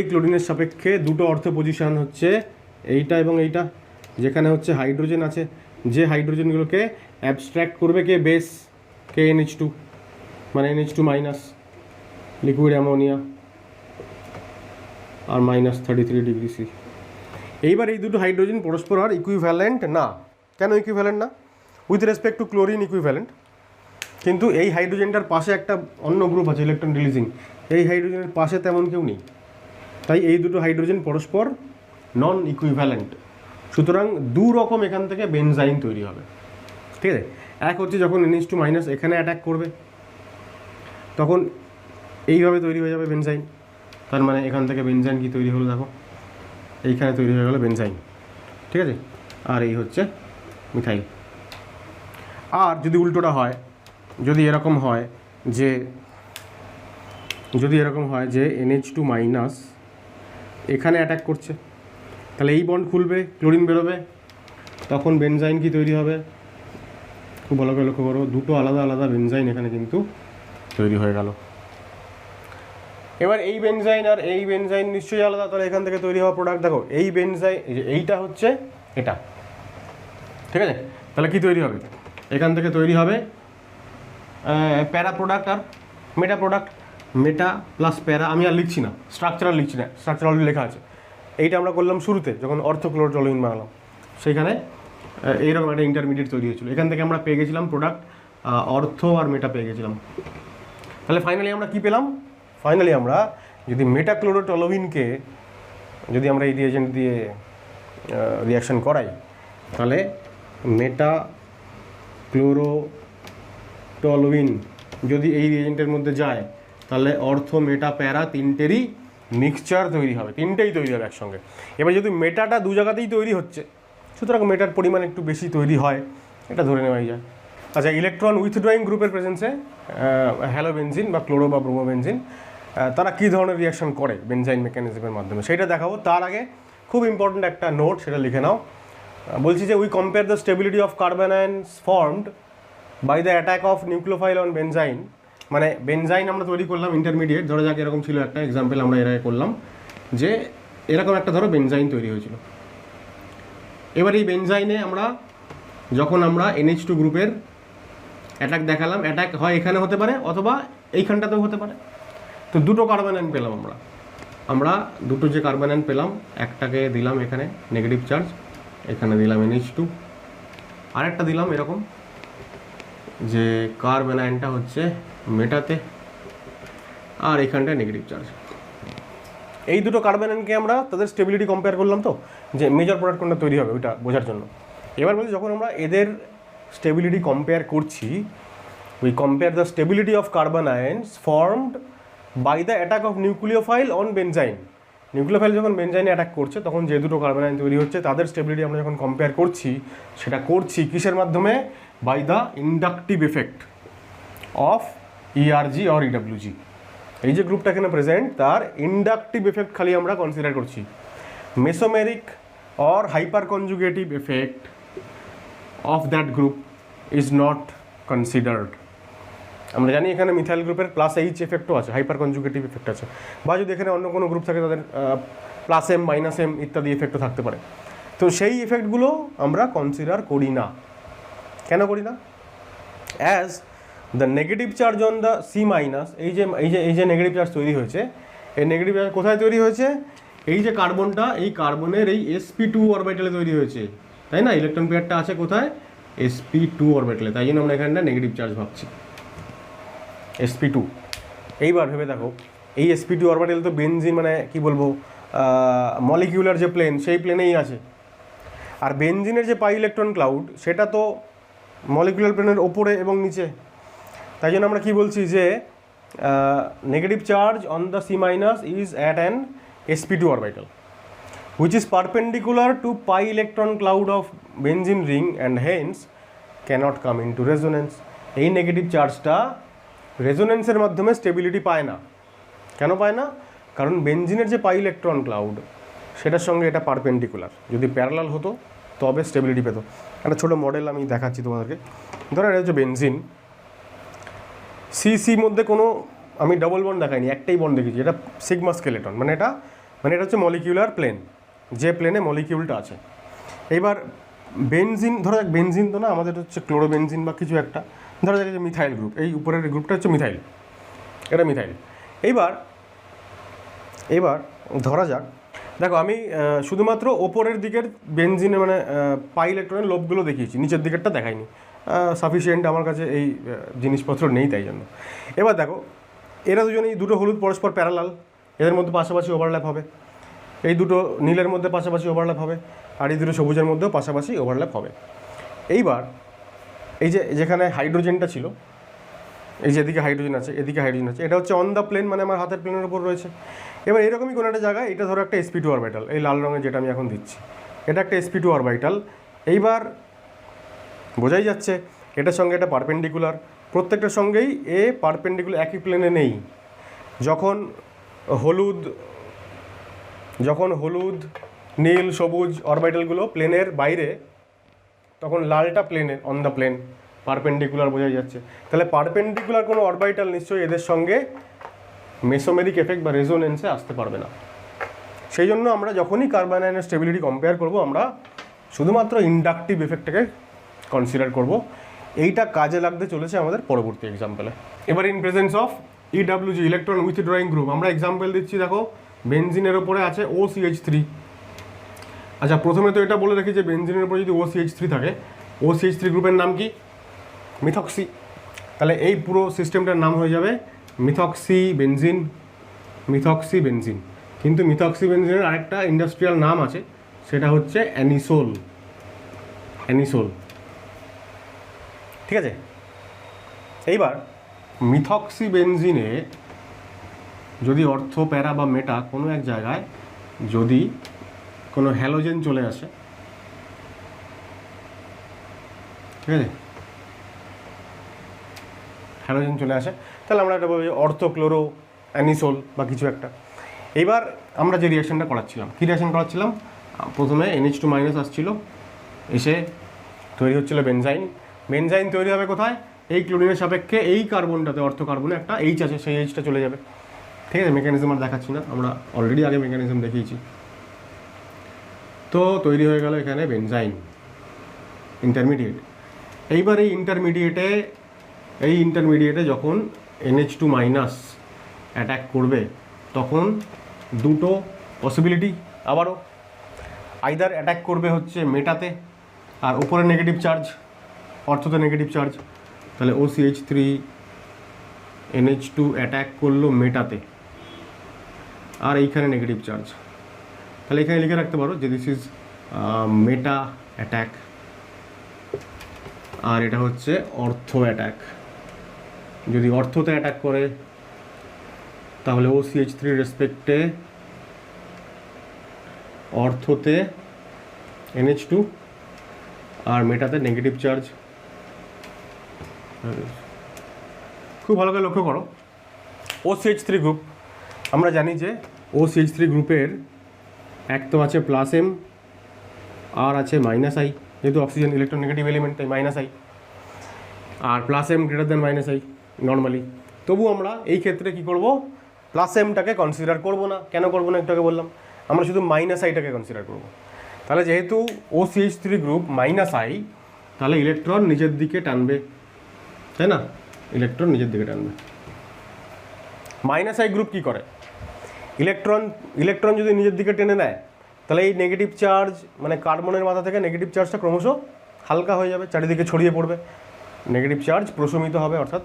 Speaker 1: ক্লোরিনের সাপেক্ষে দুটো অর্থ পজিশন হচ্ছে এইটা এবং এইটা, যেখানে হচ্ছে হাইড্রোজেন আছে, যে হাইড্রোজেনগুলোকে অ্যাবস্ট্র্যাক্ট করবে কে? বেস, কে? NH2, মানে NH2- লিকুইড অ্যামোনিয়া আর -33°C। এইবার এই দুটো হাইড্রোজেন পরস্পর আর ইকুইভ্যালেন্ট না। কেন ইকুইভ্যালেন্ট না? With respect to chlorine equivalent, কিন্তু এই হাইড্রোজেনটার পাশে একটা অন্য গ্রুপ আছে ইলেকট্রন রিলিজিং, এই হাইড্রোজেনের পাশে তেমন কেউ নেই, তাই এই দুটো হাইড্রোজেন পরস্পর নন ইকুইভ্যালেন্ট। সুতরাং দু রকম এখান থেকে বেনজাইন তৈরি হবে, ঠিক আছে। এক হচ্ছে যখন NH2- এখানে অ্যাটাক করবে তখন এইভাবে তৈরি হয়ে যাবে বেনজাইন, তার মানে এখান থেকে বেনজাইন কি তৈরি হলো দেখো, এইখানে তৈরি হয়ে গেলো বেনজাইন, ঠিক আছে। আর এই হচ্ছে মিথাইল। আর যদি উল্টোটা হয়, যদি এরকম হয় যে NH2- এখানে অ্যাটাক করছে, তাহলে এই বন্ড খুলবে, ক্লোরিন বেরোবে, তখন বেনজাইন কি তৈরি হবে, খুব ভালো করে লক্ষ্য করো, দুটো আলাদা আলাদা বেনজাইন এখানে কিন্তু তৈরি হয়ে গেল। এবার এই বেনজাইন আর এই বেনজাইন নিশ্চয়ই আলাদা, তাহলে এখান থেকে তৈরি হওয়া প্রোডাক্ট দেখো, এই বেনজাইন এইটা হচ্ছে এটা, ঠিক আছে। তাহলে কি তৈরি হবে, এখান থেকে তৈরি হবে প্যারা প্রোডাক্ট আর মেটা প্রোডাক্ট, মেটা প্লাস প্যারা। আমি আর লিখছি না, স্ট্রাকচারাল লিখছি না, স্ট্রাকচার অলরেডি লেখা আছে। এইটা আমরা করলাম শুরুতে যখন অর্থোক্লোরোটলুইন বানালাম, সেইখানে এইরকম একটা ইন্টারমিডিয়েট তৈরি হয়েছিল, এখান থেকে আমরা পেয়ে গেছিলাম প্রোডাক্ট অর্থ আর মেটা পেয়ে গেছিলাম। তাহলে ফাইনালি আমরা কি পেলাম, ফাইনালি আমরা যদি মেটাক্লোরোটলুইনকে যদি আমরা এই রিয়েজেন্ট দিয়ে রিয়াকশন করাই, তাহলে মেটাক্লোরোটলুইন যদি এই রিয়েজেন্টের মধ্যে যায়, তাহলে অর্থ মেটা প্যারা তিনটেরই মিক্সচার তৈরি হবে, তিনটেই তৈরি হবে একসঙ্গে। এবার যদি মেটাটা দু জায়গাতেই তৈরি হচ্ছে, সুতরাং মেটার পরিমাণ একটু বেশি তৈরি হয়, এটা ধরে নেওয়াই যায়। আচ্ছা, ইলেকট্রন উইথড্রয়িং গ্রুপের প্রেজেন্সে হ্যালোবেনজিন বা ক্লোরো বা ব্রোমোবেনজিন তারা কী ধরনের রিয়াকশন করে বেনজাইন মেকানিজমের মাধ্যমে, সেটা দেখাবো। তার আগে খুব ইম্পর্ট্যান্ট একটা নোট, সেটা লিখে নাও। বলছি যে we compare the stability of carbon ions formed by the attack of nucleophile on benzyne. মানে বেনজাইন আমরা তৈরি করলাম ইন্টারমিডিয়েট, ধরো যাক এরকম ছিল একটা এক্সাম্পল, আমরা এর আগে করলাম যে এরকম একটা ধরো বেনজাইন তৈরি হয়েছিল। এবার এই বেনজাইনে আমরা যখন আমরা NH2 গ্রুপের অ্যাটাক দেখালাম, অ্যাটাক হয় এখানে হতে পারে অথবা এইখানটাতেও হতে পারে। তো দুটো কার্বন আয়ন পেলাম আমরা দুটো যে কার্বন আয়ন পেলাম, একটাকে দিলাম এখানে নেগেটিভ চার্জ, এখানে দিলাম NH2, আরেকটা দিলাম এরকম যে কার্বন আয়নটা হচ্ছে মেটাতে, আর এখানটায় নেগেটিভ চার্জ। এই দুটো কার্বন আয়নকে আমরা তাদের স্টেবিলিটি কম্পেয়ার করলাম, তো যে মেজর প্রোডাক্ট কোনটা তৈরি হবে ওইটা বোঝার জন্য। এবার বলছি যখন আমরা এদের স্টেবিলিটি কম্পেয়ার করছি, we compare the stability of carbon ions formed by the attack of nucleophile on benzyne. Nucleophile যখন বেনজাইনে অ্যাটাক করছে, তখন যে দুটো কার্বন আয়ন তৈরি হচ্ছে তাদের স্টেবিলিটি আমরা যখন কম্পেয়ার করছি, সেটা করছি কিসের মাধ্যমে, by the inductive effect of ERG or EWG। এই যে গ্রুপটা এখানে প্রেজেন্ট, তার ইন্ডাকটিভ এফেক্ট খালি আমরা কনসিডার করছি। Mesomeric or hyperconjugative effect of that group is not considered. আমরা জানি এখানে মিথাইল গ্রুপের +H এফেক্টও আছে, হাইপার কনজুগেটিভ এফেক্ট আছে, বা যদি এখানে অন্য কোনো গ্রুপ থাকে তাদের +M -M ইত্যাদি এফেক্টও থাকতে পারে। তো সেই এফেক্টগুলো আমরা কনসিডার করি না। কেন করি না? As the negative charge on the C-, এই যে নেগেটিভ চার্জ তৈরি হয়েছে, এই নেগেটিভ চার্জ কোথায় তৈরি হয়েছে, এই যে কার্বনটা, এই কার্বনের এই sp2 অরবিটালে তৈরি হয়েছে, তাই না? ইলেকট্রন পেয়ারটা আছে কোথায়, sp2 অরবিটালে, তাই জন্য আমরা এখানটা নেগেটিভ চার্জ ভাবছি, sp2। এইবার ভেবে দেখো, এই sp2 অরবিটাল তো বেনজিন মানে কি বলবো, মলিকিউলার যে প্লেন, সেই প্লেনেই আছে। আর বেনজিনের যে পাই ইলেকট্রন ক্লাউড, সেটা তো মলিকুলার প্লেনের ওপরে এবং নিচে। তাই জন্য আমরা কি বলছি যে negative charge on the C- is at an sp2 orbital which is perpendicular to pi electron cloud of benzene ring and hence cannot come into resonance. এই নেগেটিভ চার্জটা রেজোনেন্সের মাধ্যমে স্টেবিলিটি পায় না। কেন পায় না? কারণ বেনজিনের যে পাই ইলেকট্রন ক্লাউড, সেটার সঙ্গে এটা পারপেন্ডিকুলার। যদি প্যারালাল হতো তবে স্টেবিলিটি পেত। একটা ছোটো মডেল আমি দেখাচ্ছি তোমাদেরকে। ধরো এটা হচ্ছে বেনজিন, সি মধ্যে কোনো আমি ডবল বন্ড দেখাইনি, একটাই বন্ড দেখেছি, এটা সিগমা স্কেলেটন, মানে এটা হচ্ছে মলিকিউলার প্লেন, যে প্লেনে মলিকিউলটা আছে। এইবার বেনজিন, ধরো যাক বেনজিন তো না, আমাদের হচ্ছে ক্লোরোবেনজিন বা কিছু একটা, ধরো যাক যে মিথাইল গ্রুপ, এই উপরের গ্রুপটা হচ্ছে মিথাইল, এটা মিথাইল। এইবার ধরা যাক, দেখো আমি শুধুমাত্র ওপরের দিকের বেনজিনের মানে পাই ইলেকট্রনের লোবগুলো দেখিয়েছি, নিচের দিকেরটা দেখাইনি, সাফিসিয়েন্ট আমার কাছে এই জিনিসপত্র নেই, তাই জন্য। এবার দেখো, এরা দুজনেই দুটো হলুদ পরস্পর প্যারালাল, এদের মধ্যে পাশাপাশি ওভারল্যাপ হবে। এই দুটো নীলের মধ্যে পাশাপাশি ওভারল্যাপ হবে, আর এই দুটো সবুজের মধ্যেও পাশাপাশি ওভারল্যাপ হবে। এইবার এই যে যেখানে হাইড্রোজেনটা ছিল, এই যে এদিকে হাইড্রোজেন আছে, এদিকে হাইড্রোজেন আছে, এটা হচ্ছে অন দ্য প্লেন, মানে আমার হাতের প্লেনের উপর রয়েছে। এবার এরকমই কোনো একটা জায়গায়, এটা ধরো একটা sp2 অরবিটাল, এই লাল রঙের যেটা আমি এখন দিচ্ছি, এটা একটা sp2 অরবিটাল। এইবার বোঝাই যাচ্ছে এটার সঙ্গে এটা পারপেন্ডিকুলার, প্রত্যেকটার সঙ্গেই এ পারপেন্ডিকুলার, একই প্লেনে নেই। যখন হলুদ নীল সবুজ অরবিটালগুলো প্লেনের বাইরে, তখন লালটা প্লেনে অন দ্য প্লেন, পারপেন্ডিকুলার বোঝাই যাচ্ছে। তাহলে পারপেন্ডিকুলার কোনো অরবিটাল নিশ্চয়ই এদের সঙ্গে মেসোমেরিক এফেক্ট বা রেজোনেন্সে আসতে পারবে না। সেই জন্য আমরা যখনই কার্বন আয়নের স্টেবিলিটি কম্পেয়ার করব, আমরা শুধুমাত্র ইন্ডাকটিভ এফেক্টটাকে কনসিডার করব। এইটা কাজে লাগতে চলেছে আমাদের পরবর্তী এক্সাম্পলে। এবার in presence of ইডাব্লিউজি, electron withdrawing group, আমরা এক্সাম্পল দিচ্ছি। দেখো বেনজিনের ওপরে আছে OCH3। আচ্ছা, প্রথমে তো এটা বলে রাখি যে বেনজিনের উপরে যদি OCH3 থাকে, OCH3 গ্রুপের নাম কি? মিথক্সি। তাহলে এই পুরো সিস্টেমটার নাম হয়ে যাবে মিথক্সি বেনজিন। কিন্তু মিথক্সি বেনজিনের আরেকটা ইন্ডাস্ট্রিয়াল নাম আছে, সেটা হচ্ছে অ্যানিসোল। ঠিক আছে। এইবার মিথক্সি বেনজিনে যদি অর্থ, প্যারা বা মেটা কোনো এক জায়গায় যদি কোনো হ্যালোজেন চলে আসে, ঠিক আছে, হ্যালোজেন চলে আসে, তাহলে আমরা এটা বলি অর্থোক্লোরো অ্যানিসোল বা কিছু একটা। এইবার আমরা যে রিয়াকশনটা করাচ্ছিলাম, কী রিয়াকশন করাচ্ছিলাম? প্রথমে NH2 মাইনাস আসছিল, এসে তৈরি হচ্ছিল বেনজাইন তৈরি হবে কোথায়? এই ক্লোরিনের সাপেক্ষে এই কার্বনটাতে, অর্থ কার্বনে একটা এইচ আছে, সেই এইচটা চলে যাবে। ঠিক আছে, মেকানিজম আর দেখাচ্ছি না, আমরা অলরেডি আগে মেকানিজম দেখিয়েছি। তো তৈরি হয়ে গেল এখানে বেনজাইন ইন্টারমিডিয়েট। এইবার এই ইন্টারমিডিয়েটে যখন NH2 মাইনাস অ্যাটাক করবে, তখন দুটো পসিবিলিটি আবারও, আইদার অ্যাটাক করবে হচ্ছে মেটাতে, আর উপরে নেগেটিভ চার্জ, অর্থতে নেগেটিভ চার্জ। তাহলে OCH3 NH2 অ্যাটাক করলো মেটাতে, আর এইখানে নেগেটিভ চার্জ। তাহলে এখানে লিখে রাখতে পারো যে দিস ইজ মেটা অ্যাটাক, আর এটা হচ্ছে অর্থ অ্যাটাক। যদি অর্থতে অ্যাটাক করে, তাহলে OCH3 রেসপেক্টে অর্থতে NH2 আর মেটাতে নেগেটিভ চার্জ। খুব ভালো করে লক্ষ্য করো, OCH3 গ্রুপ, আমরা জানি যে OCH3 গ্রুপের এক তো আছে প্লাস এম, আর আছে মাইনাস আই, যেহেতু অক্সিজেন ইলেকট্রোনেগেটিভ এলিমেন্ট, তাই মাইনাস আই, আর plus M greater than minus I normally. তবু আমরা এই ক্ষেত্রে কী করব? প্লাস এমটাকে কনসিডার করব না। কেন করবো না একটু আগে বললাম, আমরা শুধু মাইনাস আইটাকে কনসিডার করব। তাহলে যেহেতু OCH3 গ্রুপ মাইনাস আই, তাহলে ইলেকট্রন নিজের দিকে টানবে, তাই না? ইলেকট্রন নিজের দিকে টানবে। মাইনাস আই গ্রুপ কী করে? ইলেকট্রন যদি নিজের দিকে টেনে নেয়, তাহলে এই নেগেটিভ চার্জ, মানে কার্বনের মাথা থেকে নেগেটিভ চার্জটা ক্রমশ হালকা হয়ে যাবে, চারিদিকে ছড়িয়ে পড়বে, নেগেটিভ চার্জ প্রশমিত হবে, অর্থাৎ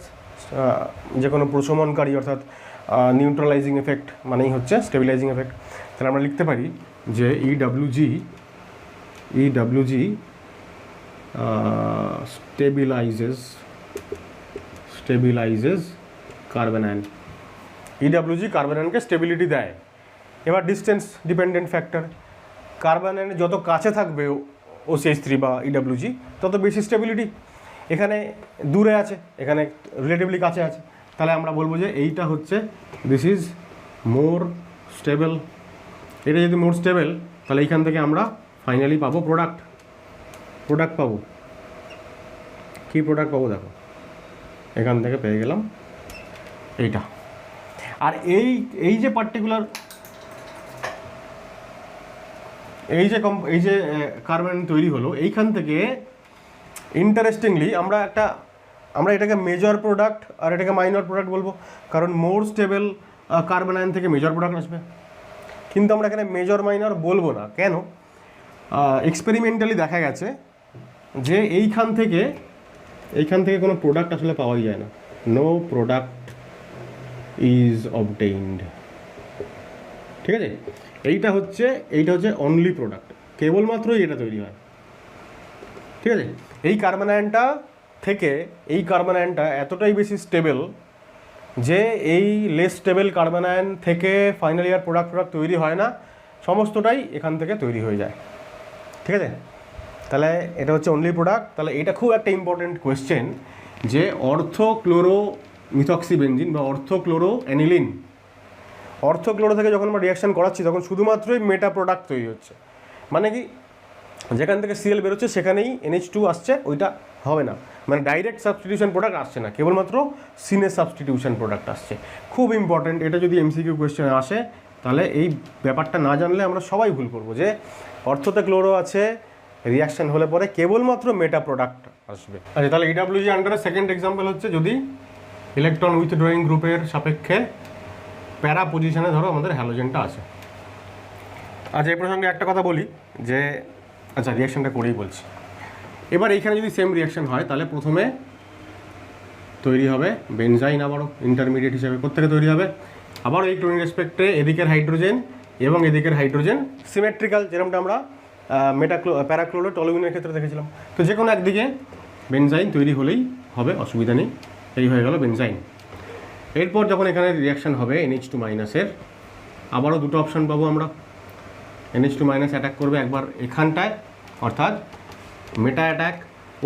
Speaker 1: যে কোনো প্রশমনকারী, অর্থাৎ নিউট্রালাইজিং এফেক্ট মানেই হচ্ছে স্টেবিলাইজিং এফেক্ট। তাহলে আমরা লিখতে পারি যে EWG stabilises carbon ion. EWG carbon আয়নকে স্টেবিলিটি দেয়। এবার ডিস্টেন্স ডিপেন্ডেন্ট ফ্যাক্টর, কার্বন আয়নের যত কাছে থাকবে OCH3 বা EWG, তত বেশি স্টেবিলিটি। এখানে দূরে আছে, এখানে রিলেটিভলি কাছে আছে, তাহলে আমরা বলবো যে এইটা হচ্ছে দিস ইজ মোর স্টেবল। এটা যদি মোর স্টেবল, তাহলে এইখান থেকে আমরা ফাইনালি পাবো প্রোডাক্ট পাবো। কী প্রোডাক্ট পাবো? দেখো, এখান থেকে পেয়ে গেলাম এইটা। আর এই যে পার্টিকুলার এই যে কার্বন তৈরি হলো, এইখান থেকে ইন্টারেস্টিংলি আমরা এটাকে মেজর প্রোডাক্ট আর এটাকে মাইনর প্রোডাক্ট বলবো, কারণ মোর স্টেবল কার্বন আয়ন থেকে মেজর প্রোডাক্ট আসবে। কিন্তু আমরা এখানে মেজর মাইনর বলবো না। কেন? এক্সপেরিমেন্টালি দেখা গেছে যে এইখান থেকে কোনো প্রোডাক্ট আসলে পাওয়াই যায় না। No product is obtained. ঠিক আছে, এইটা হচ্ছে অনলি প্রোডাক্ট, কেবলমাত্রই এটা তৈরি হয়। ঠিক আছে, এই কার্বন আয়নটা থেকে এই কার্বন আয়নটা এতটাই বেশি স্টেবল যে এই লেস স্টেবল কার্বন আয়ন থেকে ফাইনাল ইয়ার প্রোডাক্ট তৈরি হয় না, সমস্তটাই এখান থেকে তৈরি হয়ে যায়। ঠিক আছে, তাহলে এটা হচ্ছে অনলি প্রোডাক্ট। তাহলে এটা খুব একটা ইম্পর্টেন্ট কোয়েশ্চেন যে অর্থোক্লোরো মিথক্সিবেনজিন বা অর্থোক্লোরো অ্যানিলিন, অর্থোক্লোরো থেকে যখন আমরা রিয়াকশান করাচ্ছি তখন শুধুমাত্রই মেটা প্রোডাক্ট তৈরি হচ্ছে। মানে কি, যেখান থেকে সিএল বেরোচ্ছে সেখানেই NH2 আসছে, ওইটা হবে না, মানে ডাইরেক্ট সাবস্টিটিউশন প্রোডাক্ট আসছে না, কেবলমাত্র সিনের সাবস্টিটিউশন প্রোডাক্ট আসছে। খুব ইম্পর্টেন্ট, এটা যদি এমসিকিউ কোয়েশ্চেনে আসে তাহলে এই ব্যাপারটা না জানলে আমরা সবাই ভুল করবো যে অর্থতে ক্লোরো আছে, রিয়াকশান হলে পরে কেবলমাত্র মেটা প্রোডাক্ট আসবে। আচ্ছা, তাহলে EWG আন্ডারে সেকেন্ড এক্সাম্পল হচ্ছে যদি ইলেকট্রন উইথড্রয়িং গ্রুপের সাপেক্ষে প্যারা পজিশনে ধরো আমাদের হ্যালোজেনটা আছে। আচ্ছা, এই প্রসঙ্গে একটা কথা বলি যে, আচ্ছা রিয়াকশানটা করেই বলছি। এবার এইখানে যদি সেম রিয়াকশান হয় তাহলে প্রথমে তৈরি হবে বেনজাইন, আবারও ইন্টারমিডিয়েট হিসেবে কোত্থেকে তৈরি হবে, আবারও এই ক্লোরিন রেসপেক্টে এদিকের হাইড্রোজেন এবং এদিকের হাইড্রোজেন সিমেট্রিক্যাল, যেরকমটা আমরা প্যারাক্লোরো টলুইনের ক্ষেত্রে দেখেছিলাম। তো যে কোনো একদিকে বেনজাইন তৈরি হলেই হবে, অসুবিধা নেই। এই হয়ে গেল বেনজাইন। এরপর যখন এখানে রিয়াকশান হবে NH2 মাইনাসের, আবারও দুটো অপশান পাবো আমরা। NH2 মাইনাস অ্যাটাক করবে একবার এখানটায়, অর্থাৎ মেটা অ্যাটাক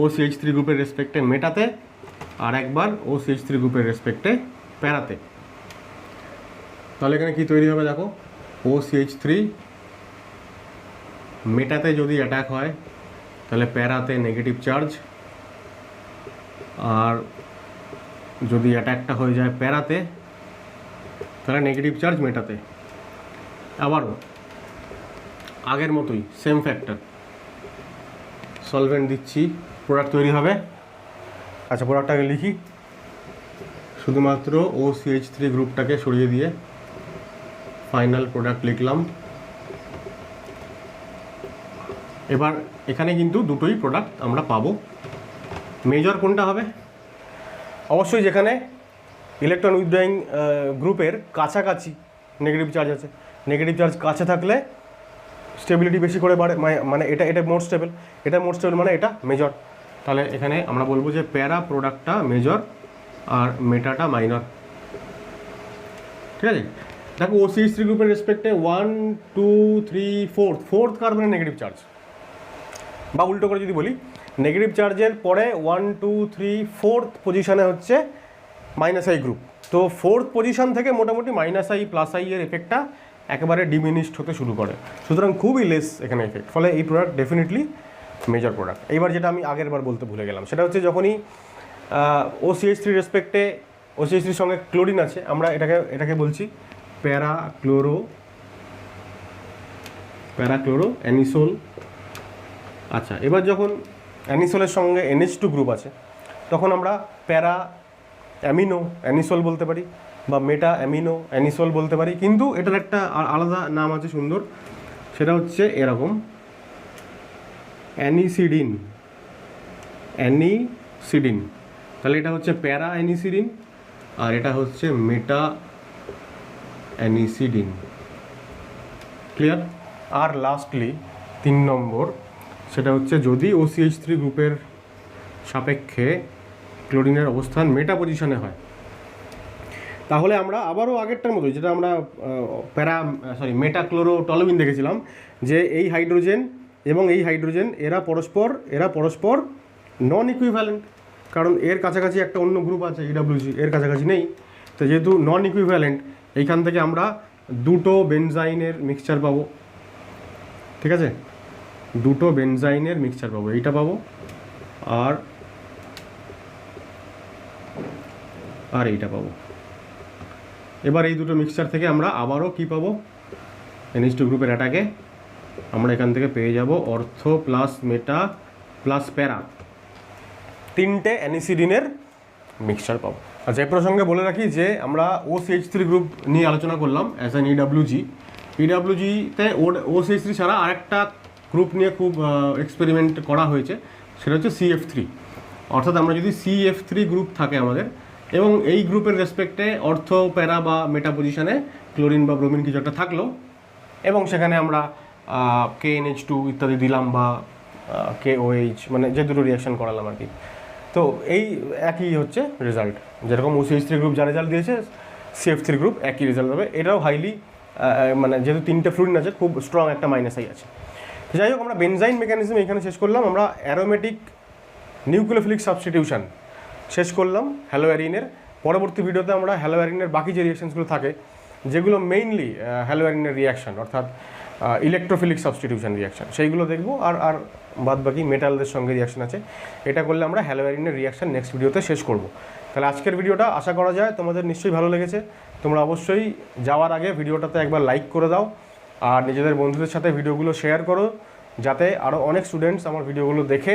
Speaker 1: OCH3 গ্রুপের রেসপেক্টে মেটাতে, আর একবার OCH3 গ্রুপের রেসপেক্টে প্যারাতে। তাহলে এখানে কি তৈরি হবে দেখো, OCH3 মেটাতে যদি অ্যাটাক হয় তাহলে প্যারাতে নেগেটিভ চার্জ, আর যদি অ্যাটাকটা হয়ে যায় প্যারাতে তাহলে নেগেটিভ চার্জ মেটাতে। আবারও আগের মতোই সেম ফ্যাক্টর, সলভেন্ট দিচ্ছি, প্রোডাক্ট তৈরি হবে। আচ্ছা, প্রোডাক্টটাকে লিখি, শুধুমাত্র OCH3 গ্রুপটাকে সরিয়ে দিয়ে ফাইনাল প্রোডাক্ট লিখলাম। এবার এখানে কিন্তু দুটোই প্রোডাক্ট আমরা পাবো। মেজর কোনটা হবে? অবশ্যই যেখানে ইলেকট্রন উইথড্রয়িং গ্রুপের কাছাকাছি নেগেটিভ চার্জ আছে। নেগেটিভ চার্জ কাছে থাকলে স্টেবিলিটি বেশি করে বাড়ে, মানে এটা মোর স্টেবল, এটা মোর স্টেবল মানে এটা মেজর। তাহলে এখানে আমরা বলবো যে প্যারা প্রোডাক্টটা মেজর আর মেটাটা মাইনর। ঠিক আছে, দেখো OCH3 গ্রুপের রেসপেক্টে 1 2 3 4th কার্বনের নেগেটিভ চার্জ, বা উল্টো করে যদি বলি নেগেটিভ চার্জের পরে 1 2 3 4th পজিশনে হচ্ছে -I গ্রুপ। তো 4th পজিশন থেকে মোটামুটি -I +I এর এফেক্টটা একেবারে ডিমিনিশড হতে শুরু করে, সুতরাং খুবই লেস এখানে এফেক্ট। ফলে এই প্রোডাক্ট ডেফিনেটলি মেজর প্রোডাক্ট। এইবার যেটা আমি আগের বার বলতে ভুলে গেলাম সেটা হচ্ছে যখনই OCH3 রেসপেক্টে OCH3 সঙ্গে ক্লোরিন আছে, আমরা এটাকে বলছি প্যারাক্লোরো অ্যানিসোল। আচ্ছা, এবার যখন অ্যানিসোলের সঙ্গে NH2 গ্রুপ আছে তখন আমরা প্যারা অ্যামিনো অ্যানিসোল বলতে পারি বা মেটা অ্যামিনো অ্যানিসোল বলতে পারি, কিন্তু এটার একটা আলাদা নাম আছে সুন্দর, সেটা হচ্ছে এরকম অ্যানিসিডিন। তাহলে এটা হচ্ছে প্যারা অ্যানিসিডিন আর এটা হচ্ছে মেটা অ্যানিসিডিন। ক্লিয়ার? আর লাস্টলি 3 নম্বর, সেটা হচ্ছে যদি OCH3 গ্রুপের সাপেক্ষে ক্লোরিনের অবস্থান মেটা পজিশনে হয় তাহলে আমরা আবারও আগেরটার মতোই, যেটা আমরা মেটাক্লোরোটলুইন দেখেছিলাম, যে এই হাইড্রোজেন এবং এই হাইড্রোজেন এরা পরস্পর নন ইকুইভ্যালেন্ট, কারণ এর কাছাকাছি একটা অন্য গ্রুপ আছে EWG, এর কাছাকাছি নেই। তো যেহেতু নন ইকুইভ্যালেন্ট, এইখান থেকে আমরা দুটো বেনজাইনের মিক্সচার পাবো। ঠিক আছে, দুটো বেনজাইনের মিক্সচার পাবো, এইটা পাবো আর এইটা পাবো। এবার এই দুটো মিক্সচার থেকে আমরা আবারও কি পাবো, NH2 গ্রুপের অ্যাটাকে আমরা এখান থেকে পেয়ে যাব অর্থো প্লাস মেটা প্লাস প্যারা, 3টে অ্যানিসিডিনের মিক্সচার পাবো। আচ্ছা, এই প্রসঙ্গে বলে রাখি যে আমরা OCH3 গ্রুপ নিয়ে আলোচনা করলাম অ্যাজ অ্যান EWG-তে OCH3 ছাড়া আরেকটা গ্রুপ নিয়ে খুব এক্সপেরিমেন্ট করা হয়েছে, সেটা হচ্ছে CF3। অর্থাৎ আমরা যদি CF3 গ্রুপ থাকে আমাদের এবং এই গ্রুপের রেসপেক্টে অর্থো প্যারা বা মেটা পজিশনে ক্লোরিন বা ব্রোমিন কিছু একটা থাকলো, এবং সেখানে আমরা KNH2 ইত্যাদি দিলাম বা KOH, মানে যে দুটো রিয়াকশন করালাম আর কি। তো এই একই হচ্ছে রেজাল্ট, যেরকম OCH3 গ্রুপ যা রেজাল্ট দিয়েছে CF3 গ্রুপ একই রেজাল্ট হবে। এটাও হাইলি মানে যেহেতু 3টে ফ্লুরিন আছে, খুব স্ট্রং একটা মাইনাস আছে। যাই হোক, আমরা বেনজাইন মেকানিজম এখানে শেষ করলাম। আমরা অ্যারোমেটিক নিউক্লিওফিলিক সাবস্টিটিউশন শেষ করলাম হ্যালোঅ্যারিনের। পরবর্তী ভিডিওতে আমরা হ্যালোঅ্যারিনের বাকি যে রিয়াকশনসগুলো থাকে, যেগুলো মেইনলি হ্যালোঅ্যারিনের রিয়াকশন অর্থাৎ ইলেকট্রোফিলিক সাবস্টিটিউশন রিয়াকশন, সেইগুলো দেখবো। আর বাদ বাকি মেটালদের সঙ্গে রিয়াকশন আছে, এটা করলে আমরা হ্যালোঅ্যারিনের রিয়াকশন নেক্সট ভিডিওতে শেষ করব। তাহলে আজকের ভিডিওটা আশা করা যায় তোমাদের নিশ্চয়ই ভালো লেগেছে। তোমরা অবশ্যই যাওয়ার আগে ভিডিওটাতে একবার লাইক করে দাও আর নিজেদের বন্ধুদের সাথে ভিডিওগুলো শেয়ার করো, যাতে আরও অনেক স্টুডেন্টস আমার ভিডিওগুলো দেখে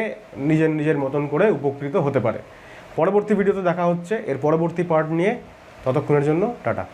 Speaker 1: নিজের মতন করে উপকৃত হতে পারে। পরবর্তী ভিডিওতে দেখা হচ্ছে এর পরবর্তী পার্ট নিয়ে। ততক্ষণের জন্য টাটা।